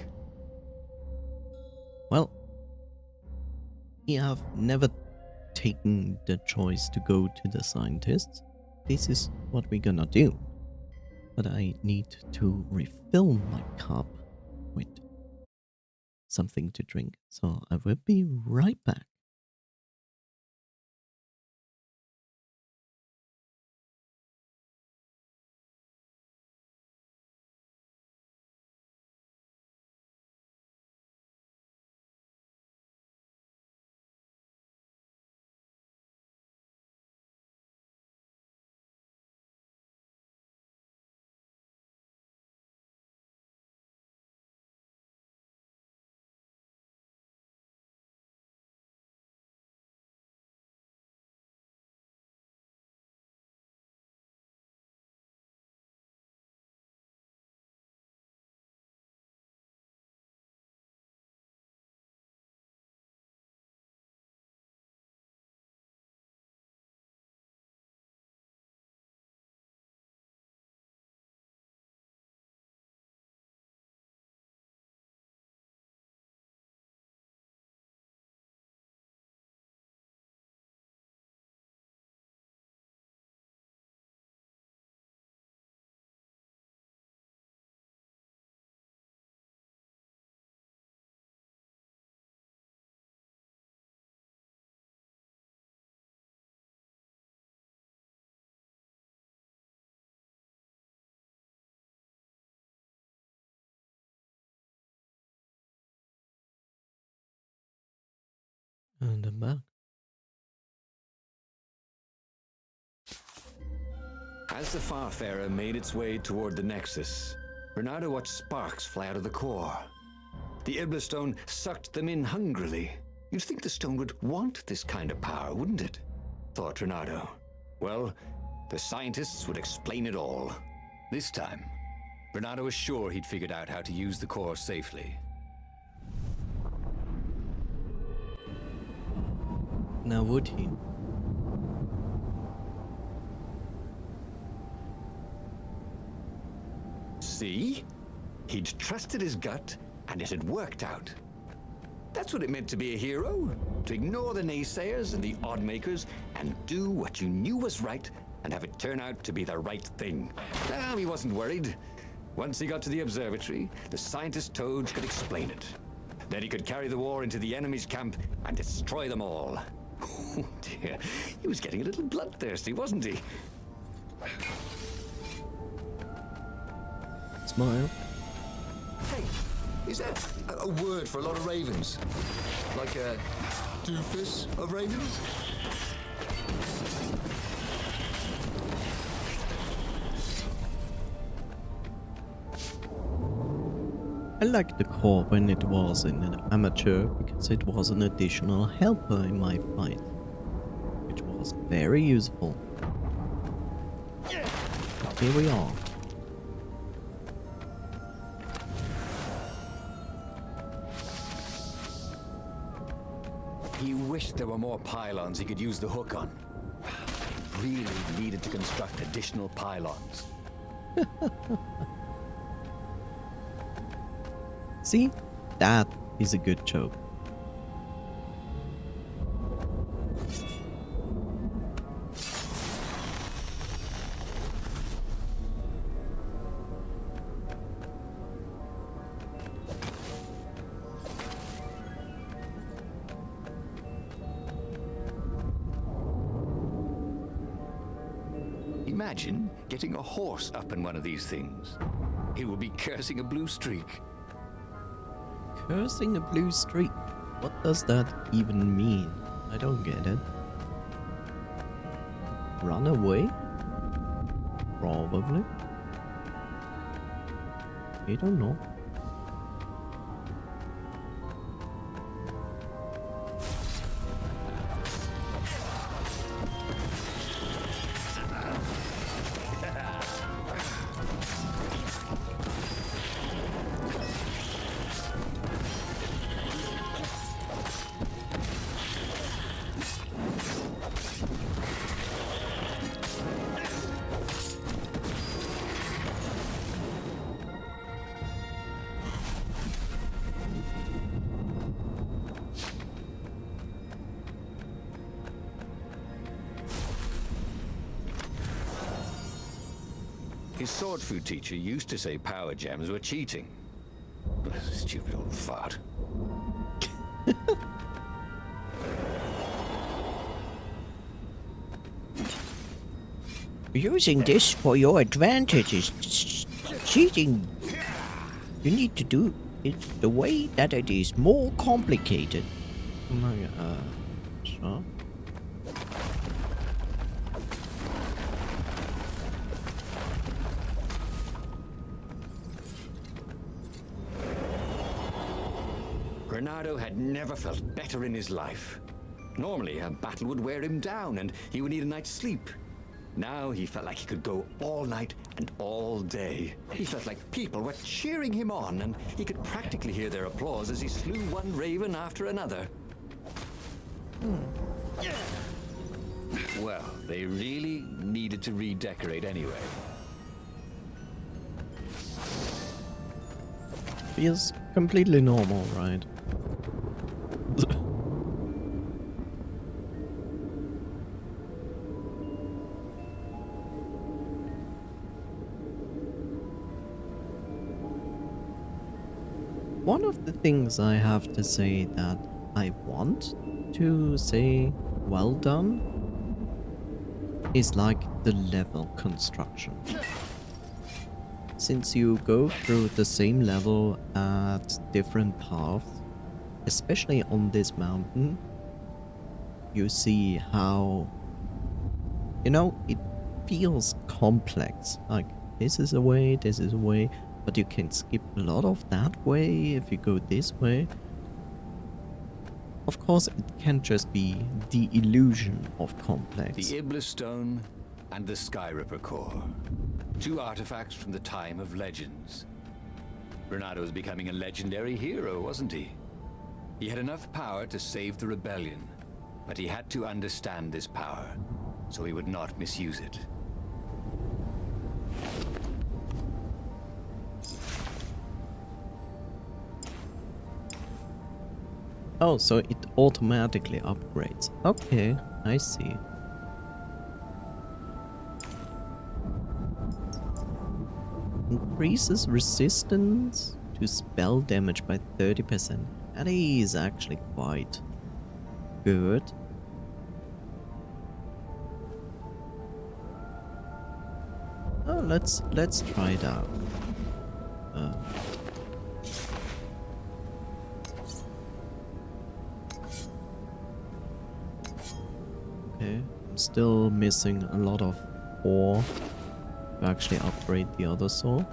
[SPEAKER 4] Well, we have never taken the choice to go to the scientists. This is what we're gonna do. But I need to refill my cup with something to drink. So I will be right back. And I'm back.
[SPEAKER 1] As the Farfarer made its way toward the Nexus, Renato watched sparks fly out of the core. The Iblis stone sucked them in hungrily. You'd think the stone would want this kind of power, wouldn't it? Thought Renato. Well, the scientists would explain it all. This time, Renato was sure he'd figured out how to use the core safely.
[SPEAKER 4] Now would he?
[SPEAKER 1] See? He'd trusted his gut, and it had worked out. That's what it meant to be a hero. To ignore the naysayers and the oddmakers and do what you knew was right and have it turn out to be the right thing. Now, he wasn't worried. Once he got to the observatory, the scientist Toads could explain it. Then he could carry the war into the enemy's camp and destroy them all. Oh dear, he was getting a little bloodthirsty, wasn't he?
[SPEAKER 4] Smile.
[SPEAKER 3] Hey, is that a word for a lot of ravens? Like a doofus of ravens?
[SPEAKER 4] I liked the core when it was in an amateur because it was an additional helper in my fight, which was very useful. Here we are.
[SPEAKER 2] He wished there were more pylons he could use the hook on. Really needed to construct additional pylons.
[SPEAKER 4] See? That is a good joke.
[SPEAKER 2] Imagine getting a horse up in one of these things. He would be cursing a blue streak.
[SPEAKER 4] Cursing a blue streak. What does that even mean? I don't get it. Run away? Probably. I don't know.
[SPEAKER 2] His sword food teacher used to say power gems were cheating. Stupid old fart.
[SPEAKER 5] Using this for your advantage is cheating. You need to do it the way that it is more complicated.
[SPEAKER 4] Oh my god. Sure.
[SPEAKER 1] Bernardo had never felt better in his life. Normally, a battle would wear him down and he would need a night's sleep. Now he felt like he could go all night and all day. He felt like people were cheering him on and he could practically hear their applause as he slew one raven after another.
[SPEAKER 2] Well, they really needed to redecorate anyway.
[SPEAKER 4] Feels completely normal, right? One of the things I have to say that I want to say well done is like the level construction. Since you go through the same level at different paths, especially on this mountain, you see how, you know, it feels complex. Like, this is a way, but you can skip a lot of that way if you go this way. Of course, it can just be the illusion of complex.
[SPEAKER 2] The Iblis Stone and the Skyripper Core. Two artifacts from the time of legends. Bernardo was becoming a legendary hero, wasn't he? He had enough power to save the rebellion, but he had to understand this power, so he would not misuse it.
[SPEAKER 4] Oh, so it automatically upgrades. Okay, I see. Increases resistance to spell damage by 30%. That is actually quite good. Oh, let's try it out. Okay, I'm still missing a lot of ore to actually upgrade the other sword.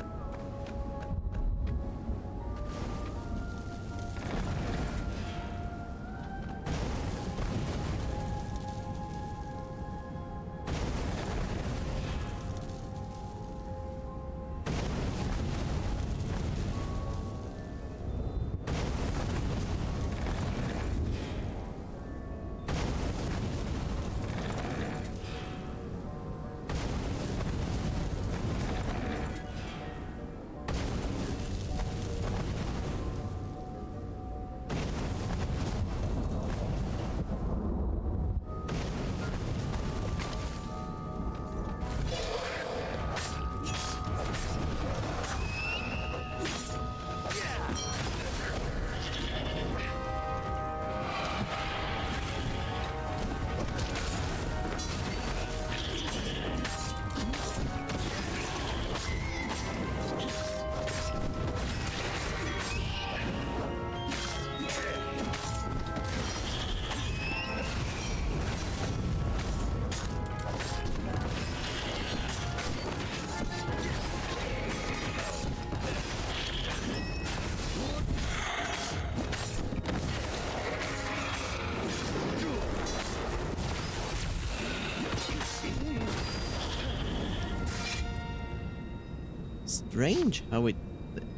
[SPEAKER 4] Strange how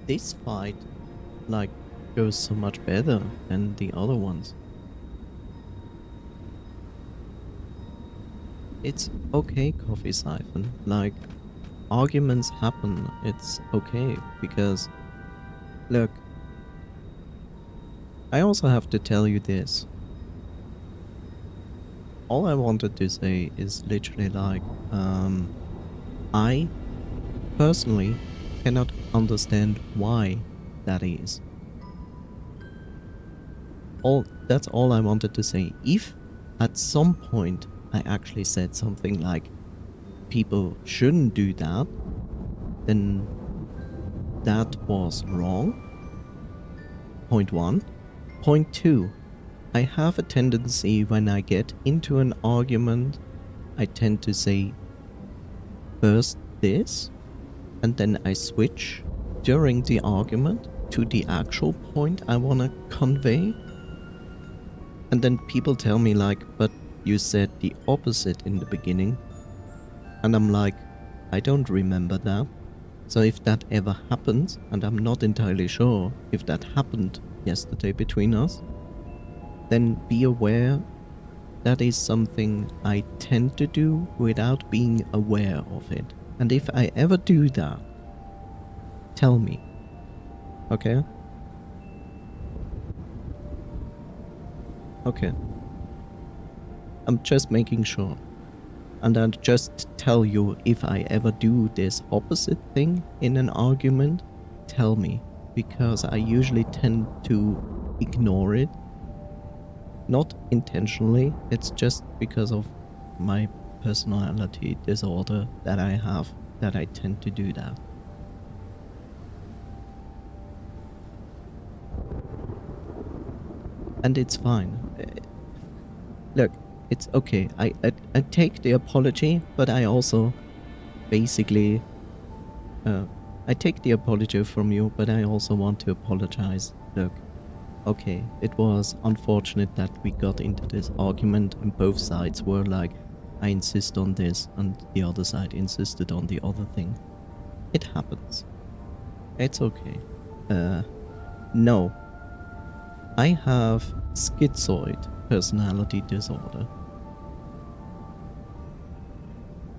[SPEAKER 4] this fight like goes so much better than the other ones. It's okay, Coffee Siphon. Like, arguments happen. It's okay because, look, I also have to tell you this. All I wanted to say is literally like, I personally cannot understand why that is. That's all I wanted to say. If at some point I actually said something like people shouldn't do that, then that was wrong. Point one. Point two, I have a tendency when I get into an argument, I tend to say first this, and then I switch during the argument to the actual point I want to convey. And then people tell me like, but you said the opposite in the beginning. And I'm like, I don't remember that. So if that ever happens, and I'm not entirely sure if that happened yesterday between us, then be aware that is something I tend to do without being aware of it. And if I ever do that, tell me. Okay? Okay. I'm just making sure. And I'll just tell you if I ever do this opposite thing in an argument, tell me. Because I usually tend to ignore it. Not intentionally, it's just because of my personality disorder that I have, that I tend to do that. And it's fine. Look, it's okay. I take the apology, but I also basically... I take the apology from you, but I also want to apologize. Look, okay, it was unfortunate that we got into this argument and both sides were like, I insist on this, and the other side insisted on the other thing. It happens. It's okay. No. I have schizoid personality disorder.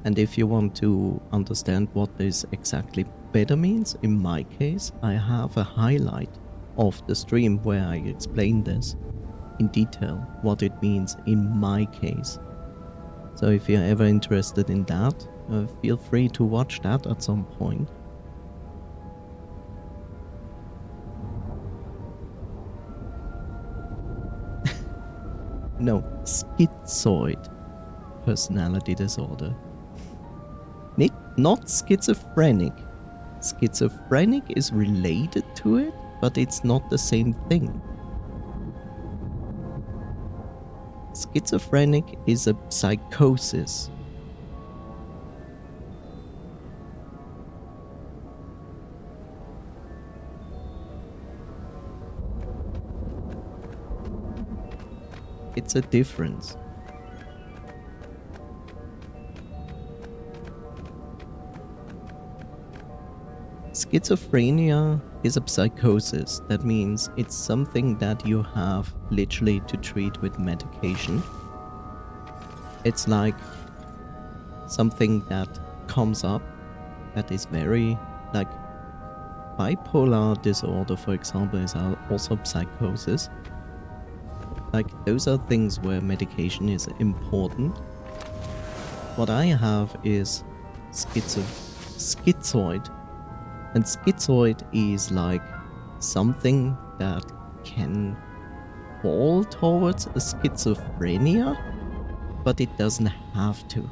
[SPEAKER 4] And if you want to understand what this exactly better means, in my case, I have a highlight of the stream where I explain this. in detail what it means in my case. So if you're ever interested in that, feel free to watch that at some point. No, schizoid personality disorder. Not schizophrenic. Schizophrenic is related to it, but it's not the same thing. Schizophrenic is a psychosis. It's a difference. Schizophrenia is a psychosis. That means it's something that you have literally to treat with medication. It's like something that comes up that is very, like, bipolar disorder, for example, is also psychosis. Like, those are things where medication is important. What I have is schizoid. And schizoid is like something that can fall towards a schizophrenia, but it doesn't have to.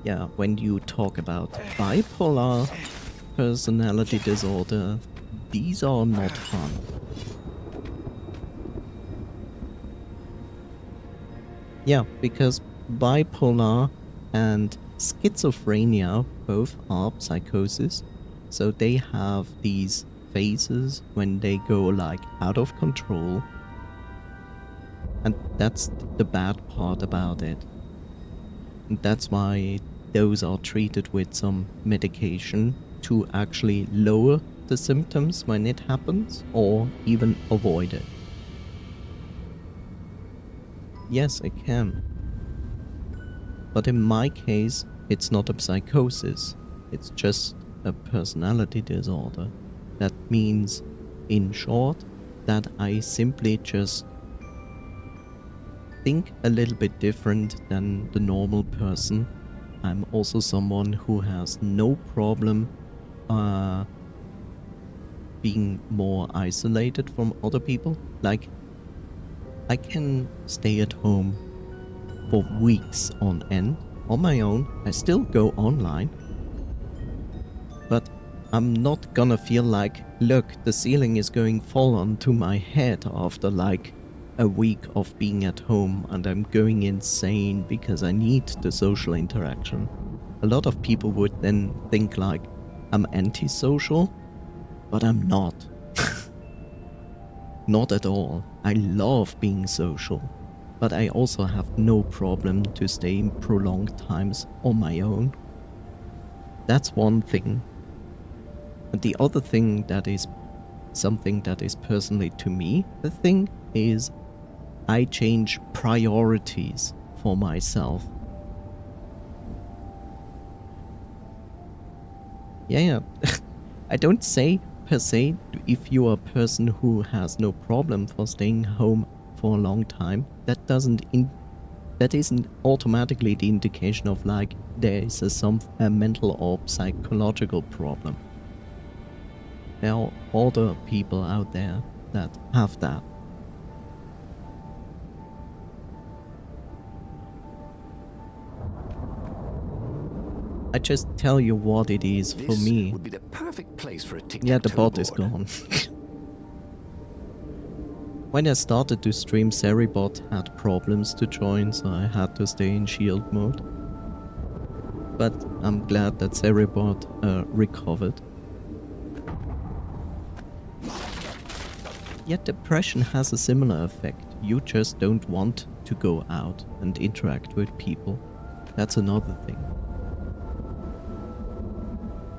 [SPEAKER 4] Yeah, when you talk about bipolar personality disorder, these are not fun. Yeah, because bipolar and schizophrenia both are psychosis, so they have these phases when they go like out of control, and that's the bad part about it. And that's why those are treated with some medication to actually lower the symptoms when it happens, or even avoid it. Yes, it can. But in my case, it's not a psychosis. It's just a personality disorder. That means, in short, that I simply just think a little bit different than the normal person. I'm also someone who has no problem being more isolated from other people. Like, I can stay at home for weeks on end on my own. I still go online, but I'm not gonna feel like, look, the ceiling is going fall onto my head after like a week of being at home and I'm going insane because I need the social interaction. A lot of people would then think like I'm antisocial, but I'm not. Not at all. I love being social. But I also have no problem to stay prolonged times on my own. That's one thing. And the other thing that is something that is personally to me, the thing is I change priorities for myself. Yeah. I don't say per se if you are a person who has no problem for staying home for a long time, that isn't automatically the indication of like there is a mental or psychological problem. There are other people out there that have that. I just tell you what it is for me.
[SPEAKER 2] Would be the perfect place for a
[SPEAKER 4] Yeah, the
[SPEAKER 2] tic-tac-toe
[SPEAKER 4] bot is
[SPEAKER 2] board.
[SPEAKER 4] gone. When I started to stream, Seribot had problems to join, so I had to stay in shield mode. But I'm glad that Seribot recovered. Yet depression has a similar effect. You just don't want to go out and interact with people. That's another thing.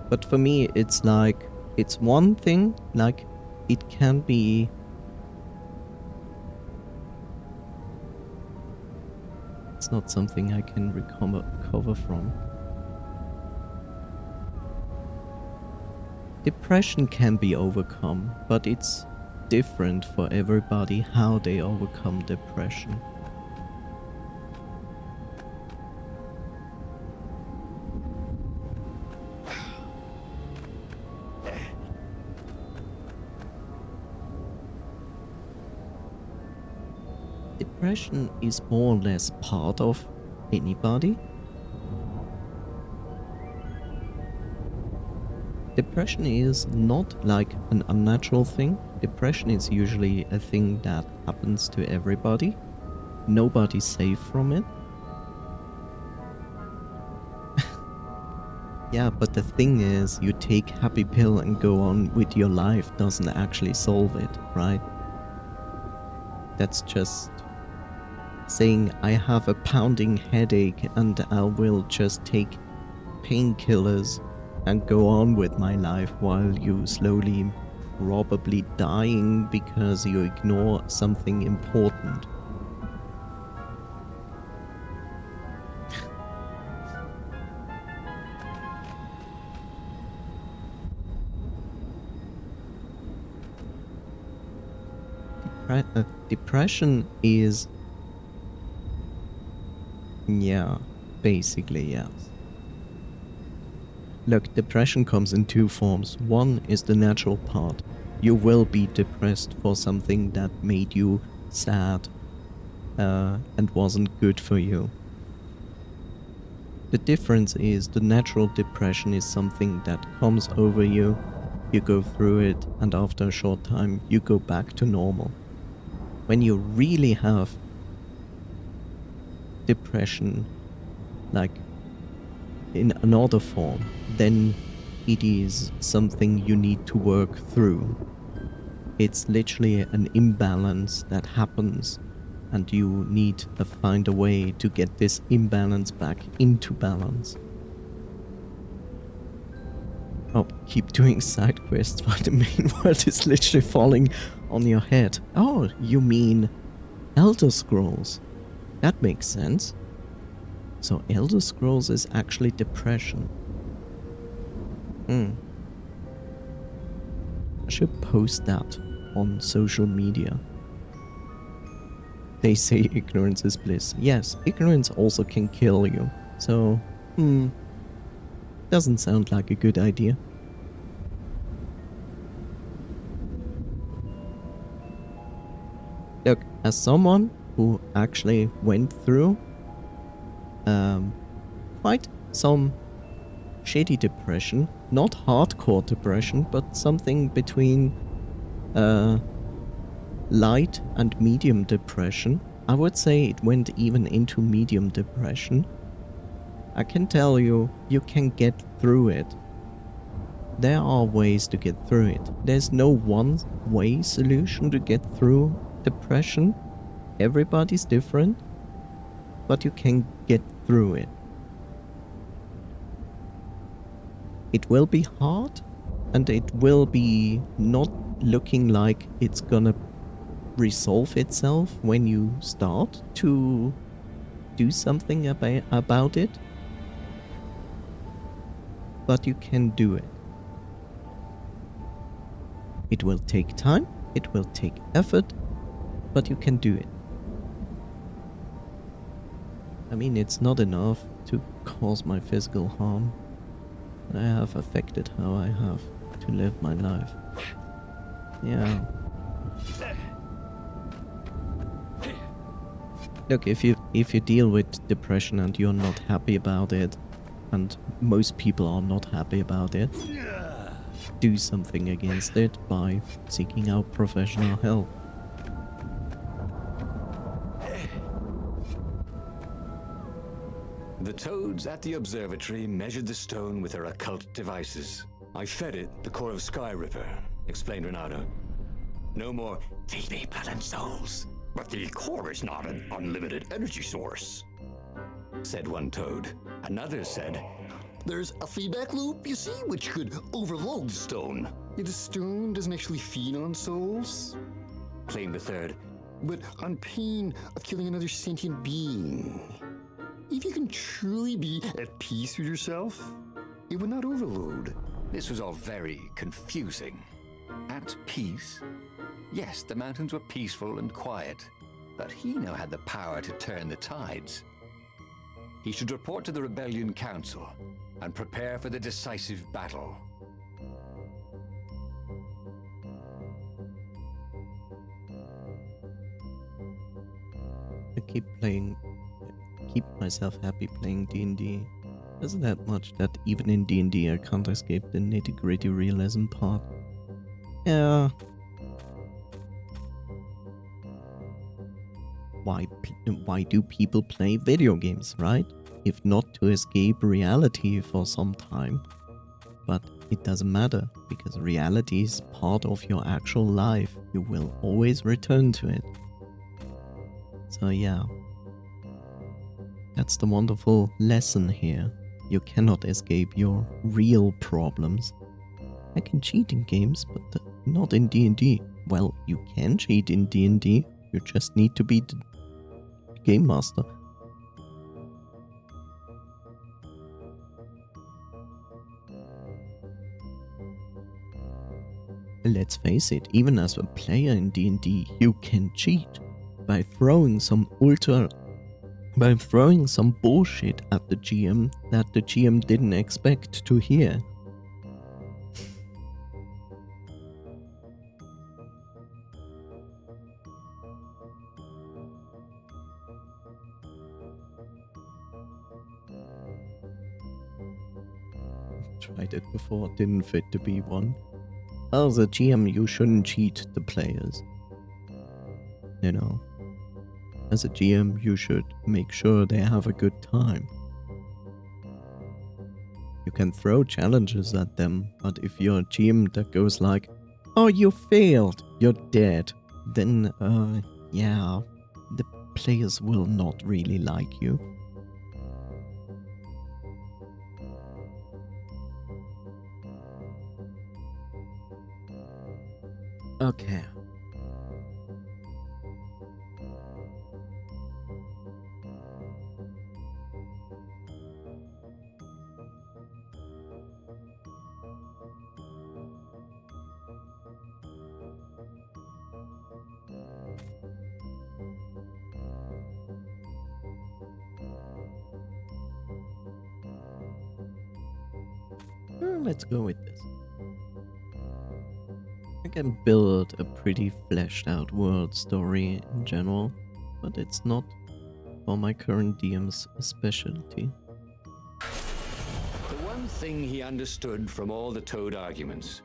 [SPEAKER 4] But for me, it's like, it's one thing, like, it can be... It's not something I can recover from. Depression can be overcome, but it's different for everybody how they overcome depression. Depression is more or less part of anybody. Depression is not like an unnatural thing. Depression is usually a thing that happens to everybody. Nobody's safe from it. Yeah, but the thing is, you take happy pill and go on with your life doesn't actually solve it, right? That's just saying I have a pounding headache and I will just take painkillers and go on with my life while you slowly probably dying because you ignore something important. Depression is... yeah, basically yes. Look, depression comes in two forms. One is the natural part. You will be depressed for something that made you sad and wasn't good for you. The difference is the natural depression is something that comes over you, you go through it, and after a short time you go back to normal. When you really have depression, like in another form, then it is something you need to work through. It's literally an imbalance that happens and you need to find a way to get this imbalance back into balance. Oh, keep doing side quests while the main world is literally falling on your head. Oh, you mean Elder Scrolls. That makes sense. So Elder Scrolls is actually depression. I should post that on social media. They say ignorance is bliss. Yes, ignorance also can kill you. So, doesn't sound like a good idea. Look, as someone who actually went through quite some shitty depression, not hardcore depression, but something between light and medium depression. I would say it went even into medium depression. I can tell you, you can get through it. There are ways to get through it. There's no one-way solution to get through depression. Everybody's different, but you can get through it. It will be hard, and it will be not looking like it's gonna resolve itself when you start to do something about it. But you can do it. It will take time, it will take effort, but you can do it. I mean, it's not enough to cause my physical harm. I have affected how I have to live my life. Yeah. Look, if you deal with depression and you're not happy about it, and most people are not happy about it, do something against it by seeking out professional help.
[SPEAKER 2] The toads at the observatory measured the stone with their occult devices. I fed it the core of Skyripper, explained Renato. No more feed me blood and souls.
[SPEAKER 6] But the core is not an unlimited energy source,
[SPEAKER 2] said one toad. Another said,
[SPEAKER 3] There's a feedback loop, you see, which could overload the stone.
[SPEAKER 6] the stone doesn't actually feed on souls,
[SPEAKER 2] claimed the third.
[SPEAKER 6] but on pain of killing another sentient being. If you can truly be at peace with yourself, it would not overload.
[SPEAKER 2] This was all very confusing. At peace? Yes, the mountains were peaceful and quiet, but he now had the power to turn the tides. He should report to the Rebellion Council and prepare for the decisive battle.
[SPEAKER 4] I keep myself happy playing D&D. Isn't that much that even in D&D I can't escape the nitty-gritty realism part. Yeah. Why do people play video games, right? If not to escape reality for some time. But it doesn't matter, because reality is part of your actual life. You will always return to it. So yeah. That's the wonderful lesson here. You cannot escape your real problems. I can cheat in games, but not in D&D. Well, you can cheat in D&D. You just need to be the game master. Let's face it, even as a player in D&D, you can cheat by throwing some bullshit at the GM that the GM didn't expect to hear. Tried it before, didn't fit to be one. As a GM, you shouldn't cheat the players. You know. As a GM, you should make sure they have a good time. You can throw challenges at them, but if you're a GM that goes like, "Oh, you failed, you're dead," then, yeah, the players will not really like you. Okay. Let's go with this. I can build a pretty fleshed out world story in general, but it's not for my current DM's specialty.
[SPEAKER 1] The one thing he understood from all the Toad arguments,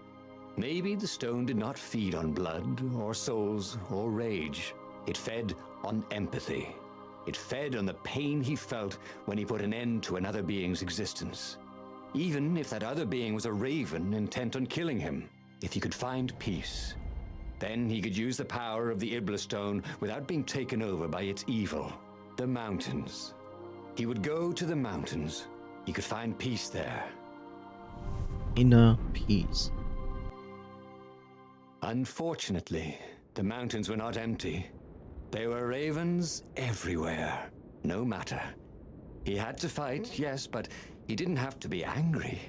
[SPEAKER 1] maybe the stone did not feed on blood or souls or rage. It fed on empathy. It fed on the pain he felt when he put an end to another being's existence. Even if that other being was a raven intent on killing him. If he could find peace, then he could use the power of the Iblis stone without being taken over by its evil. The mountains. He would go to the mountains. He could find peace there.
[SPEAKER 4] Inner peace.
[SPEAKER 1] Unfortunately, the mountains were not empty. There were ravens everywhere. No matter. He had to fight, yes, but he didn't have to be angry.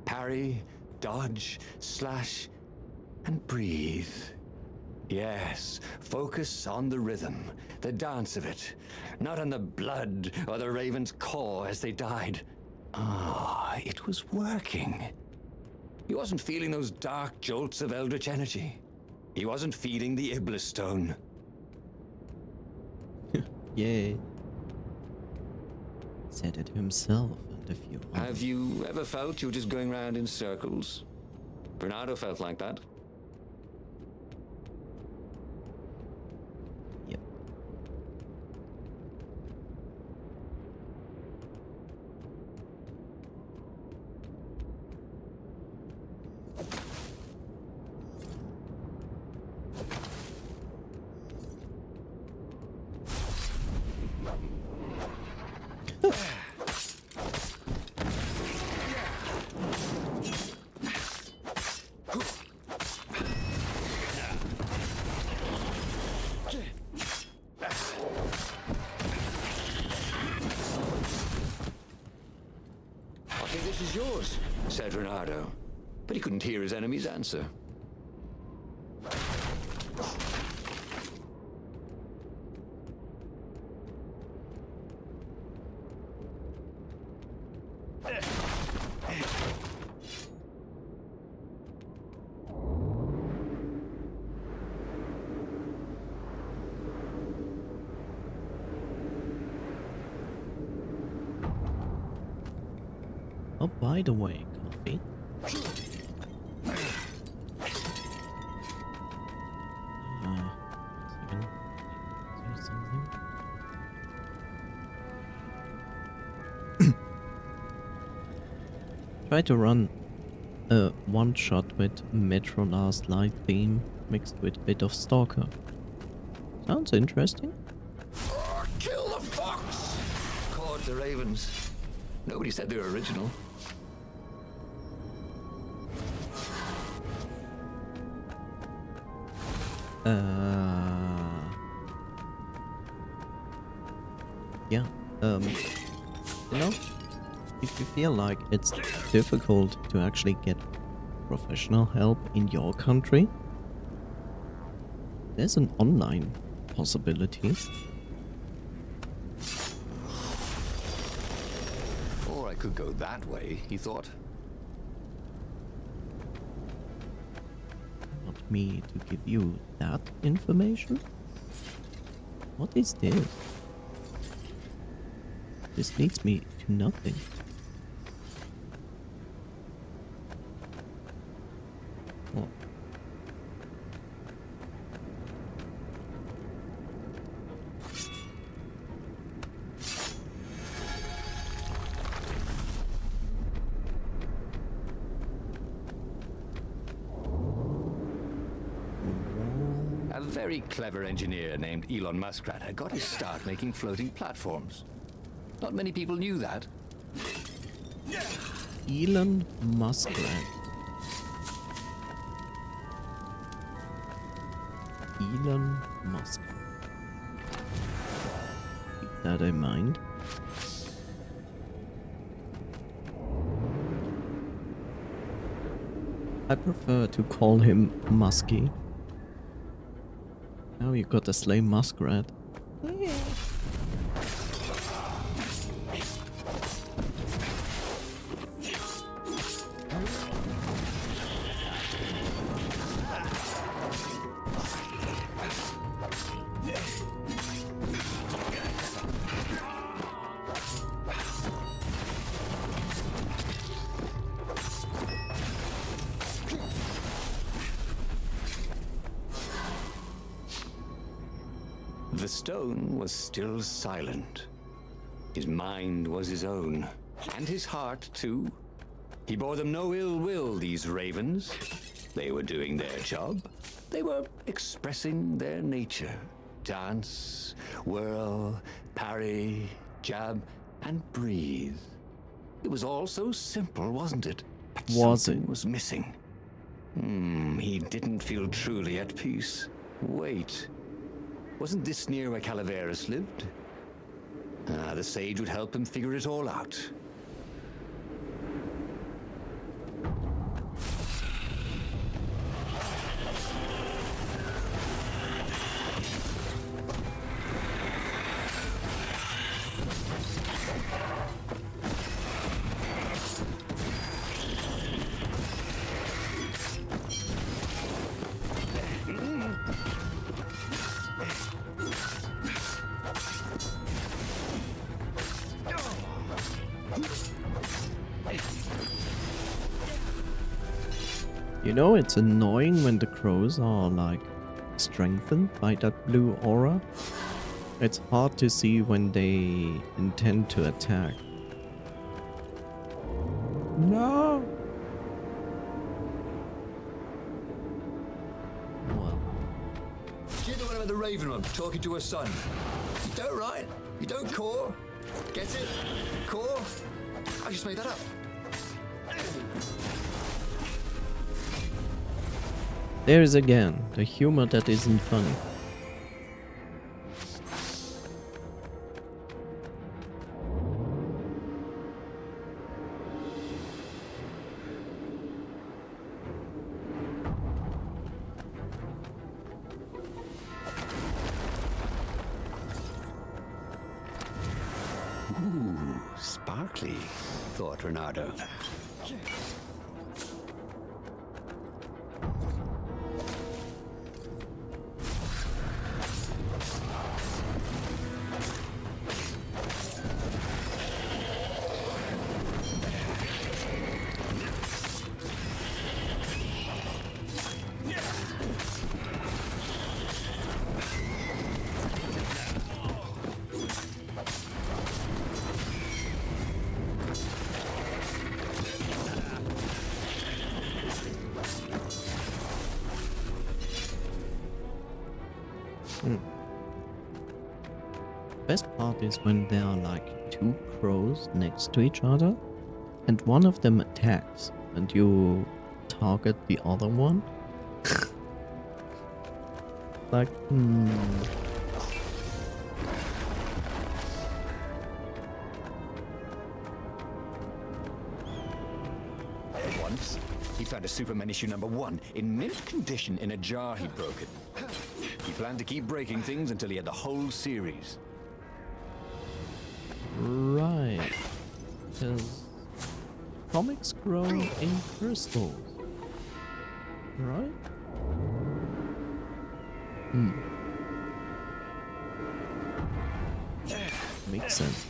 [SPEAKER 1] Parry, dodge, slash, and breathe. Yes, focus on the rhythm, the dance of it, not on the blood or the raven's caw as they died. Ah, it was working. He wasn't feeling those dark jolts of eldritch energy. He wasn't feeding the Iblis stone.
[SPEAKER 4] Yay. Said it himself. If you
[SPEAKER 1] Have you ever felt you were just going round in circles? Bernardo felt like that.
[SPEAKER 4] Yep.
[SPEAKER 1] This is yours, said Reynardo.
[SPEAKER 2] but he couldn't hear his enemy's answer.
[SPEAKER 4] Oh, by the way, coffee. Let's see something. Try to run a one-shot with Metro Last Light theme mixed with a bit of Stalker. Sounds interesting.
[SPEAKER 2] Oh, kill the fox! Caught the ravens. Nobody said they were original.
[SPEAKER 4] Yeah, you know, if you feel like it's difficult to actually get professional help in your country, there's an online possibility.
[SPEAKER 2] Or I could go that way, he thought.
[SPEAKER 4] Want me to give you that information? What is this? This leads me to nothing. Oh.
[SPEAKER 2] A very clever engineer named Elon Muskrat had got his start making floating platforms. Not many people knew that.
[SPEAKER 4] Elon Muskrat. Elon Musk. Keep that in mind. I prefer to call him Musky. Now you gotta slay Muskrat.
[SPEAKER 2] The stone was still silent. His mind was his own, and his heart too. He bore them no ill will, these ravens. They were doing their job. They were expressing their nature. Dance, whirl, parry, jab, and breathe. It was all so simple, wasn't it? But
[SPEAKER 4] Was
[SPEAKER 2] something
[SPEAKER 4] it?
[SPEAKER 2] was missing. He didn't feel truly at peace. Wait. Wasn't this near where Calaveras lived? The sage would help him figure it all out.
[SPEAKER 4] You know, it's annoying when the crows are like strengthened by that blue aura. It's hard to see when they intend to attack. No! Well,
[SPEAKER 3] You're the one about the Raven one, talking to her son. You don't, right? You don't core? Get it? Core? I just made that up.
[SPEAKER 4] there is again the humor that isn't funny.
[SPEAKER 2] darkly, thought Renato.
[SPEAKER 4] Best part is when there are like two crows next to each other and one of them attacks and you target the other one. Like,
[SPEAKER 2] Once, he found a Superman issue #1 in mint condition in a jar he'd broken. He planned to keep breaking things until he had the whole series.
[SPEAKER 4] right. Because comics grow in crystals. Right? Makes sense.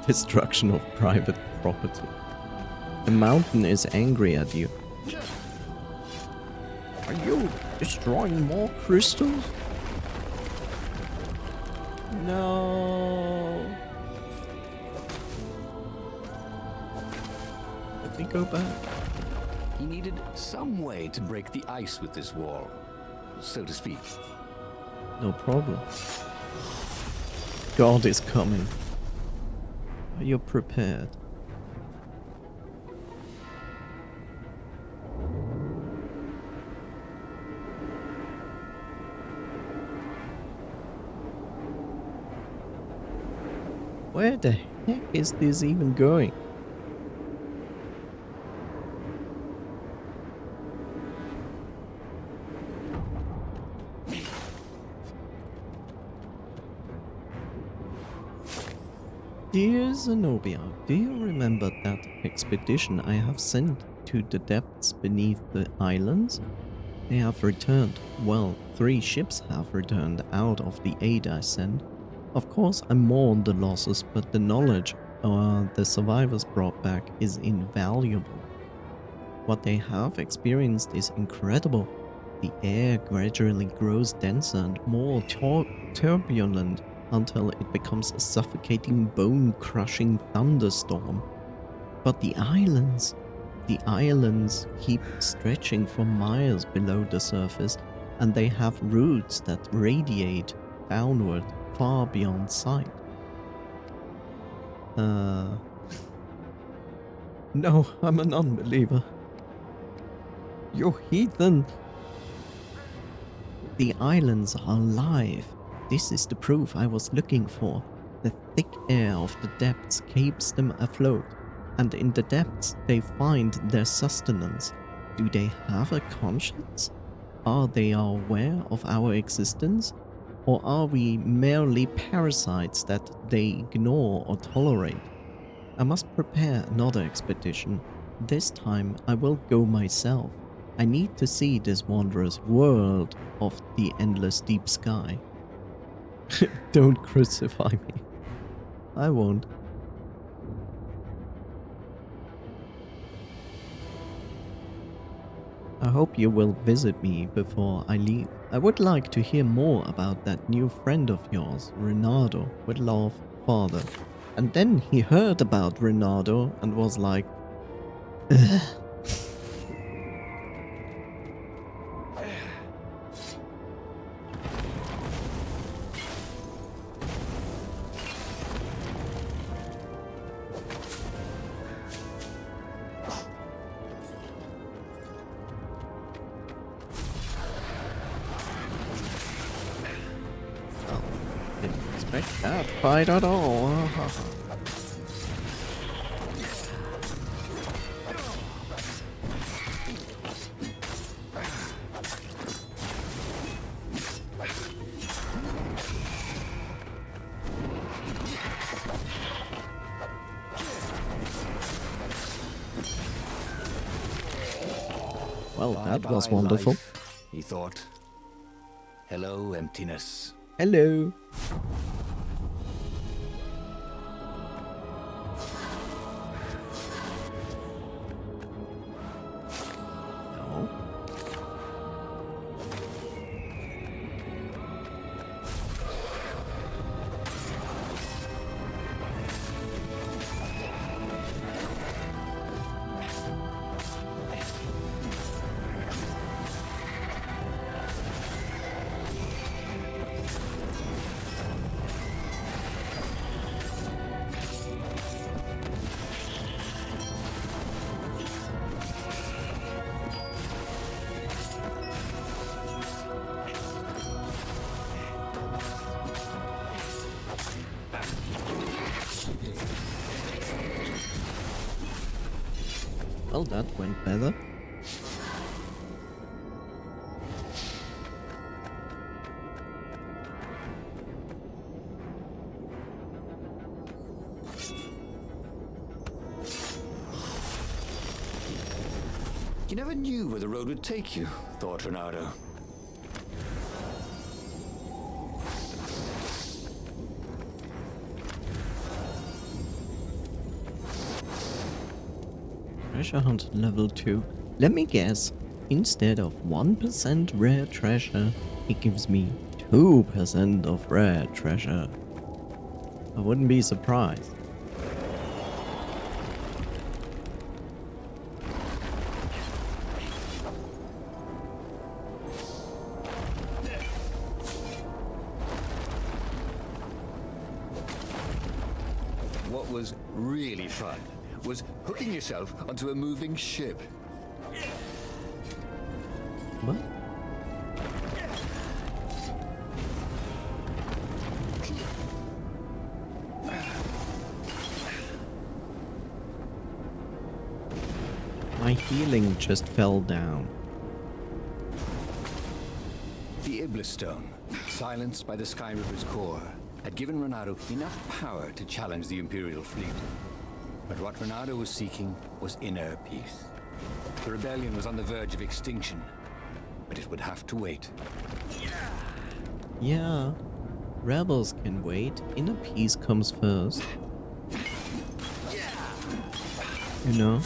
[SPEAKER 4] Destruction of private property. The mountain is angry at you. Are you destroying more crystals? No. Let me go back.
[SPEAKER 2] He needed some way to break the ice with this wall, so to speak.
[SPEAKER 4] No problem. God is coming. Are you prepared? Where the heck is this even going? Dear Zenobia, do you remember that expedition I have sent to the depths beneath the islands? They have returned. Well, 3 ships have returned out of the aid I sent. Of course, I mourn the losses, but the knowledge the survivors brought back is invaluable. What they have experienced is incredible. The air gradually grows denser and more turbulent until it becomes a suffocating, bone-crushing thunderstorm. But the islands keep stretching for miles below the surface, and they have roots that radiate downward far beyond sight. No, I'm an unbeliever. You heathen! The islands are alive. This is the proof I was looking for. The thick air of the depths keeps them afloat, and in the depths they find their sustenance. Do they have a conscience? Are they aware of our existence? Or are we merely parasites that they ignore or tolerate? I must prepare another expedition. This time I will go myself. I need to see this wondrous world of the endless deep sky. Don't crucify me. I won't. I hope you will visit me before I leave. I would like to hear more about that new friend of yours, Renato. With love, Father. And then he heard about Renato and was like, ugh. expect that fight at all. Well, that was
[SPEAKER 2] Bye-bye,
[SPEAKER 4] wonderful.
[SPEAKER 2] life, he thought. Hello, emptiness.
[SPEAKER 4] Hello. No. Well, that went better.
[SPEAKER 2] You never knew where the road would take you, thought Renardo.
[SPEAKER 4] Treasure hunt level 2. Let me guess. Instead of 1% rare treasure, it gives me 2% of rare treasure. I wouldn't be surprised.
[SPEAKER 2] What was really fun was hooking yourself onto a moving ship.
[SPEAKER 4] What? My healing just fell down.
[SPEAKER 2] The Iblis Stone, silenced by the Sky River's core, had given Renardo enough power to challenge the Imperial fleet. But what Renardo was seeking was inner peace. The rebellion was on the verge of extinction, but it would have to wait.
[SPEAKER 4] Yeah, rebels can wait. Inner peace comes first. You know?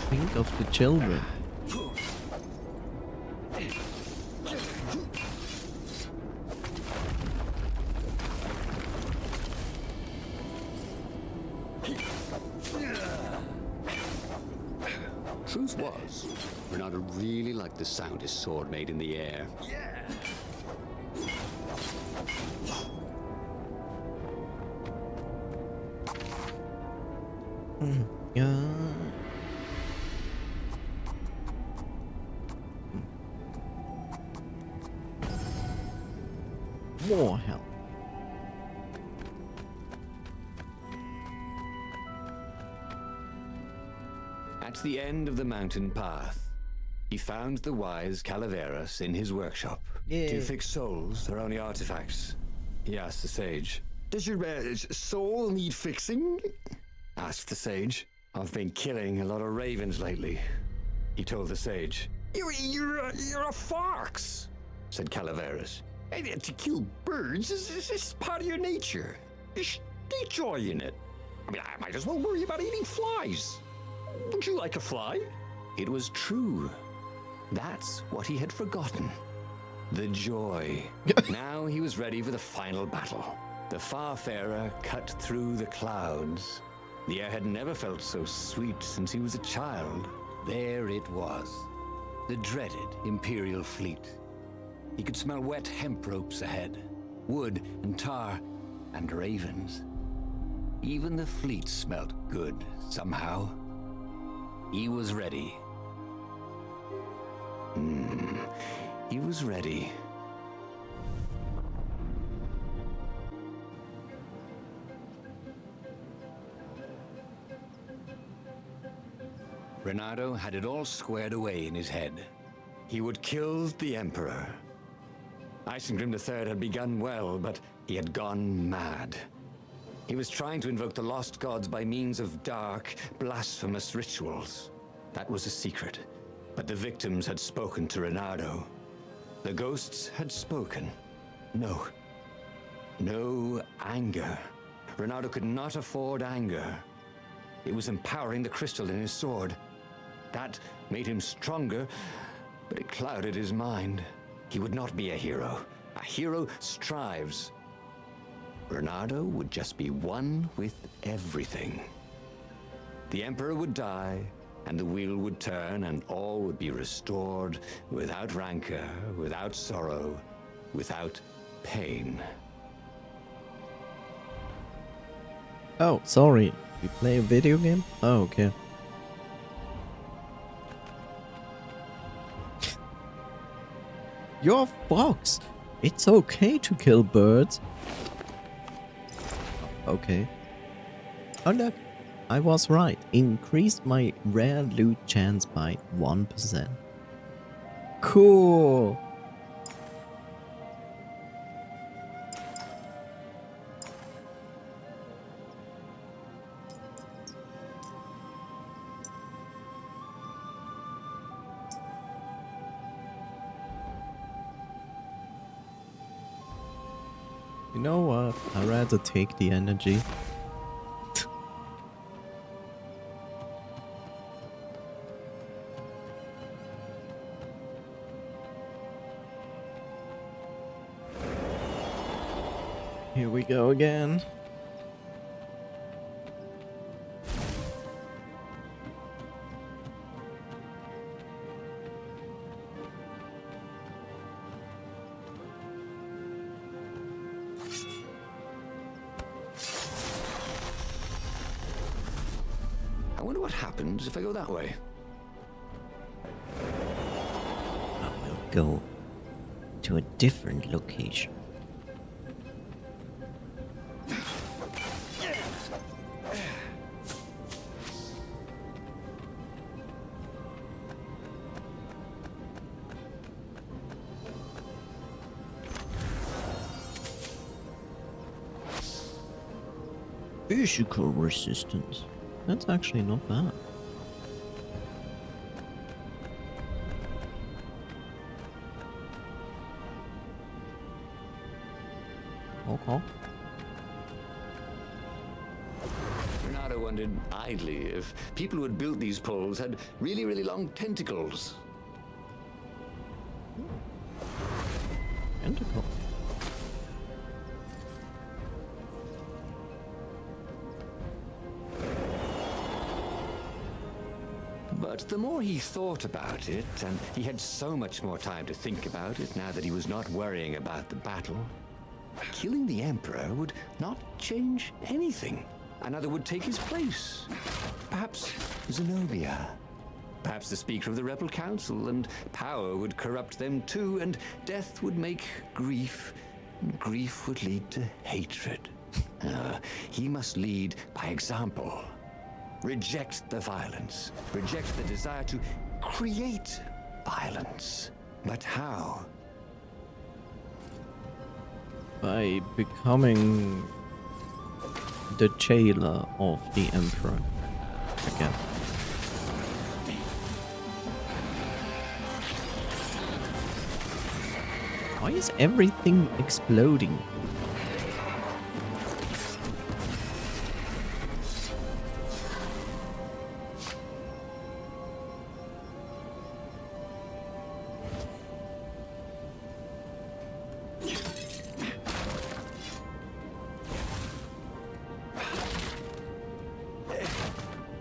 [SPEAKER 4] Think of the children.
[SPEAKER 1] Truth was, Renardo really liked the sound his sword made in the air.
[SPEAKER 4] Yeah. More help.
[SPEAKER 2] At the end of the mountain path, he found the wise Calaveras in his workshop. Do you fix souls or only artifacts? He asked the sage.
[SPEAKER 3] Does your soul need fixing?
[SPEAKER 2] Asked the sage. I've been killing a lot of ravens lately, he told the sage.
[SPEAKER 3] You're a fox,
[SPEAKER 2] Said Calaveras.
[SPEAKER 3] Hey, to kill birds is part of your nature. Just enjoy in it. I mean, I might as well worry about eating flies. Would you like a fly?
[SPEAKER 2] It was true. That's what he had forgotten. The joy. Now he was ready for the final battle. The Farfarer cut through the clouds. The air had never felt so sweet since he was a child. There it was. The dreaded Imperial fleet. He could smell wet hemp ropes ahead, wood and tar, and ravens. Even the fleet smelt good, somehow. He was ready. he was ready. Renato had it all squared away in his head. He would kill the Emperor. Isengrim III had begun well, but he had gone mad. He was trying to invoke the lost gods by means of dark, blasphemous rituals. That was a secret, but the victims had spoken to Renato. The ghosts had spoken. No anger. Renato could not afford anger. It was empowering the crystal in his sword. That made him stronger, but it clouded his mind. He would not be a hero. A hero strives. Renato would just be one with everything. The Emperor would die, and the wheel would turn, and all would be restored without rancor, without sorrow, without pain.
[SPEAKER 4] Oh, sorry. You play a video game? Oh, okay. You're a fox. It's okay to kill birds. Okay. Oh look, I was right. Increased my rare loot chance by 1%. Cool. You know what? I'd rather take the energy. Here we go again.
[SPEAKER 2] I wonder what happens if I go that way.
[SPEAKER 5] I will go to a different location. Physical resistance.
[SPEAKER 4] That's actually not bad. Okay.
[SPEAKER 2] Renato wondered idly if people who had built these poles had really, really long tentacles.
[SPEAKER 4] Tentacle.
[SPEAKER 2] But the more he thought about it, and he had so much more time to think about it now that he was not worrying about the battle, killing the Emperor would not change anything. Another would take his place. Perhaps Zenobia. Perhaps the Speaker of the Rebel Council, and power would corrupt them too, and death would make grief, and grief would lead to hatred. He must lead by example. Reject the violence. Reject the desire to create violence. But how?
[SPEAKER 4] By becoming the jailer of the Emperor again. Why is everything exploding?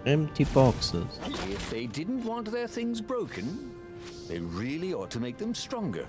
[SPEAKER 4] Empty boxes.
[SPEAKER 2] If they didn't want their things broken, they really ought to make them stronger.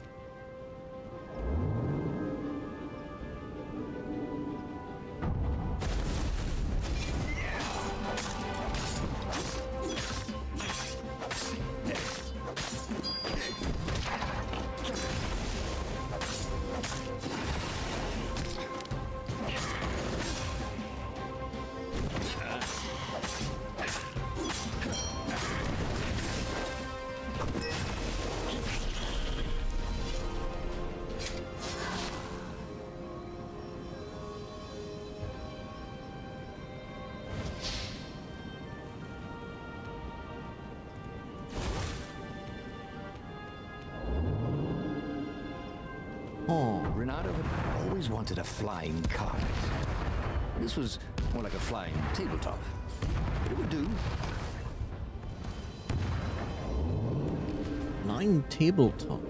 [SPEAKER 2] Renato had always wanted a flying carpet. This was more like a flying tabletop, but it would do.
[SPEAKER 4] Flying tabletop.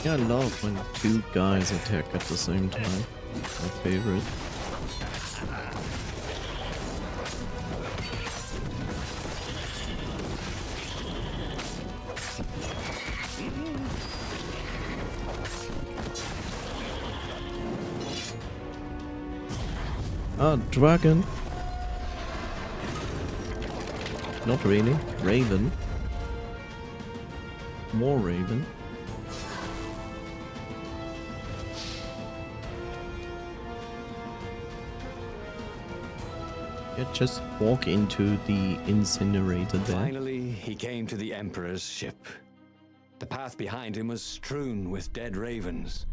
[SPEAKER 4] Yeah, I love when two guys attack at the same time. My favorite. Ah, dragon. Not really. Raven. More raven. Yeah, just walk into the incinerator there.
[SPEAKER 1] Finally, he came to the Emperor's ship. The path behind him was strewn with dead ravens.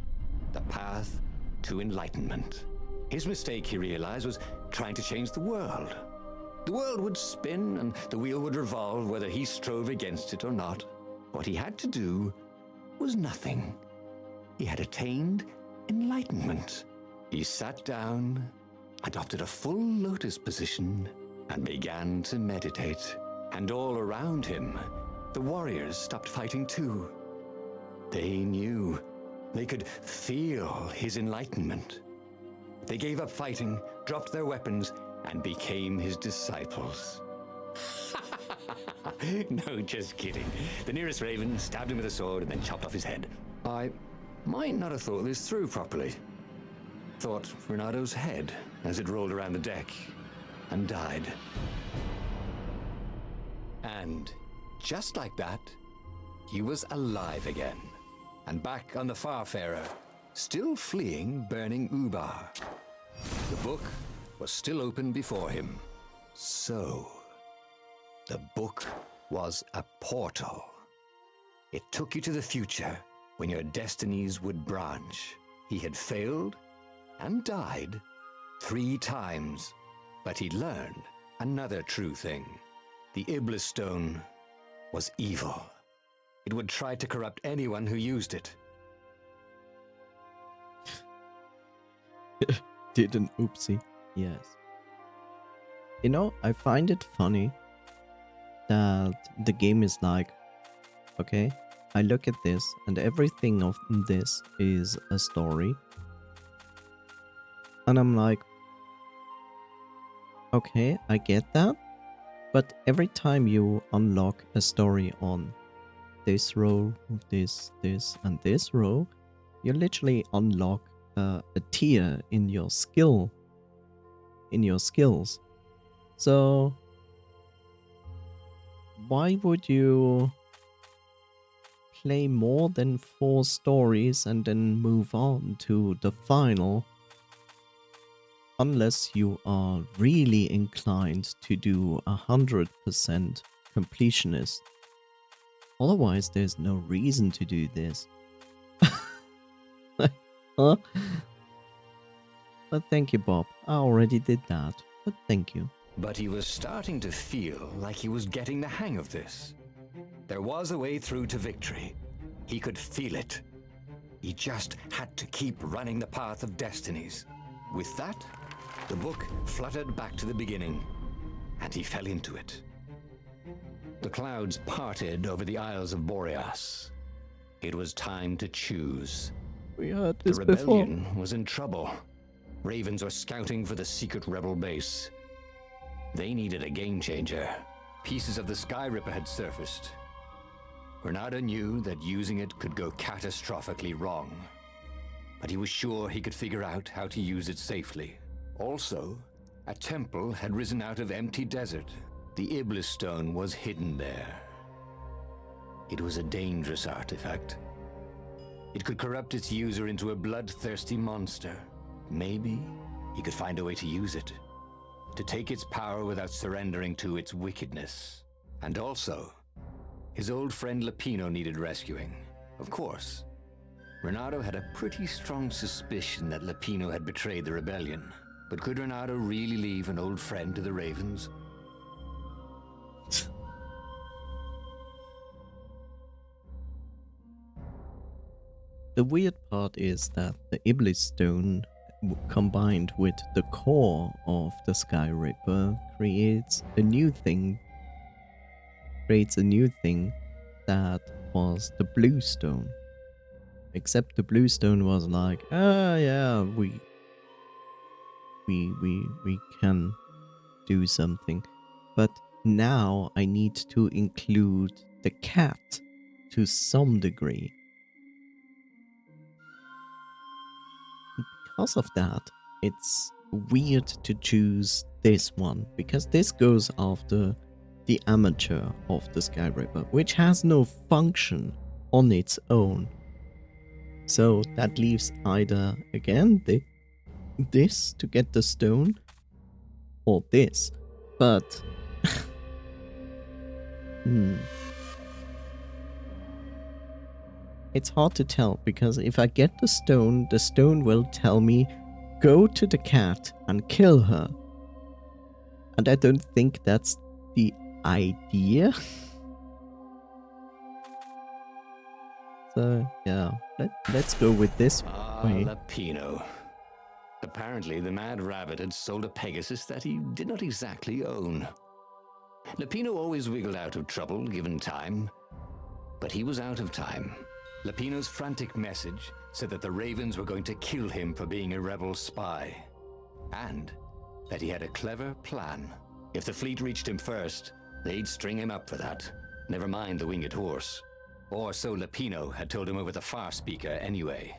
[SPEAKER 1] The path to enlightenment. His mistake, he realized, was trying to change the world. The world would spin and the wheel would revolve whether he strove against it or not. What he had to do was nothing. He had attained enlightenment. He sat down, adopted a full lotus position, and began to meditate. And all around him, the warriors stopped fighting too. They knew. They could feel his enlightenment. They gave up fighting, dropped their weapons, and became his disciples. No, just kidding. The nearest raven stabbed him with a sword and then chopped off his head. I might not have thought this through properly. Thought Renato's head as it rolled around the deck and died. And just like that, he was alive again, and back on the Farfarer, still fleeing burning Ubar. The book was still open before him. So, the book was a portal. It took you to the future when your destinies would branch. He had failed and died 3 times, but he learned another true thing. The Iblis Stone was evil. It would try to corrupt anyone who used it.
[SPEAKER 4] Did an oopsie. Yes. You know, I find it funny that the game is like, okay, I look at this and everything of this is a story. And I'm like, okay, I get that. But every time you unlock a story on this row, this, and this row, you literally unlock a tier in your skills. So why would you play more than 4 stories and then move on to the final, unless you are really inclined to do 100% completionist? Otherwise, there's no reason to do this. Huh? But thank you, Bob. I already did that, but thank you.
[SPEAKER 1] But he was starting to feel like he was getting the hang of this. There was a way through to victory. He could feel it. He just had to keep running the path of destinies. With that, the book fluttered back to the beginning, and he fell into it. The clouds parted over the Isles of Boreas. It was time to choose.
[SPEAKER 4] We heard this
[SPEAKER 1] The
[SPEAKER 4] before.
[SPEAKER 1] rebellion was in trouble. Ravens were scouting for the secret rebel base. They needed a game changer.
[SPEAKER 2] pieces of the Sky Ripper had surfaced. Renato knew that using it could go catastrophically wrong, but he was sure he could figure out how to use it safely. Also, a temple had risen out of empty desert. The Iblis stone was hidden there. It was a dangerous artifact. It could corrupt its user into a bloodthirsty monster. Maybe he could find a way to use it, to take its power without surrendering to its wickedness. And also, his old friend Lapino needed rescuing. Of course, Renato had a pretty strong suspicion that Lapino had betrayed the rebellion. But could Renato really leave an old friend to the Ravens?
[SPEAKER 4] The weird part is that the Iblis stone combined with the core of the Sky Ripper creates a new thing that was the blue stone. Except the blue stone was like, yeah, we can do something. But now I need to include the cat to some degree. Because of that, it's weird to choose this one, because this goes after the amateur of the Sky Ripper, which has no function on its own. So that leaves either, again, this to get the stone, or this. But it's hard to tell, because if I get the stone will tell me, go to the cat and kill her. And I don't think that's the idea. So, yeah, let's go with this way.
[SPEAKER 1] Lapino. Apparently, the Mad Rabbit had sold a Pegasus that he did not exactly own. Lapino always wiggled out of trouble given time, but he was out of time.
[SPEAKER 2] Lapino's frantic message said that the Ravens were going to kill him for being a rebel spy, and that he had a clever plan.
[SPEAKER 1] If the fleet reached him first, they'd string him up for that. Never mind the winged horse.
[SPEAKER 2] Or so Lapino had told him over the far speaker anyway.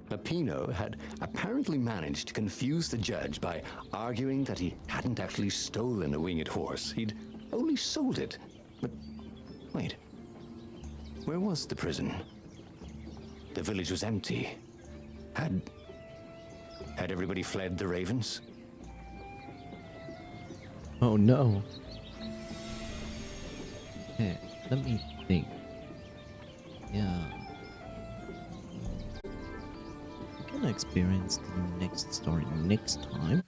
[SPEAKER 1] Lapino had apparently managed to confuse the judge by arguing that he hadn't actually stolen a winged horse. He'd only sold it. But wait, where was the prison? The village was empty. Had everybody fled the Ravens?
[SPEAKER 4] Oh no. Okay, let me think. Yeah. We're gonna experience the next story next time.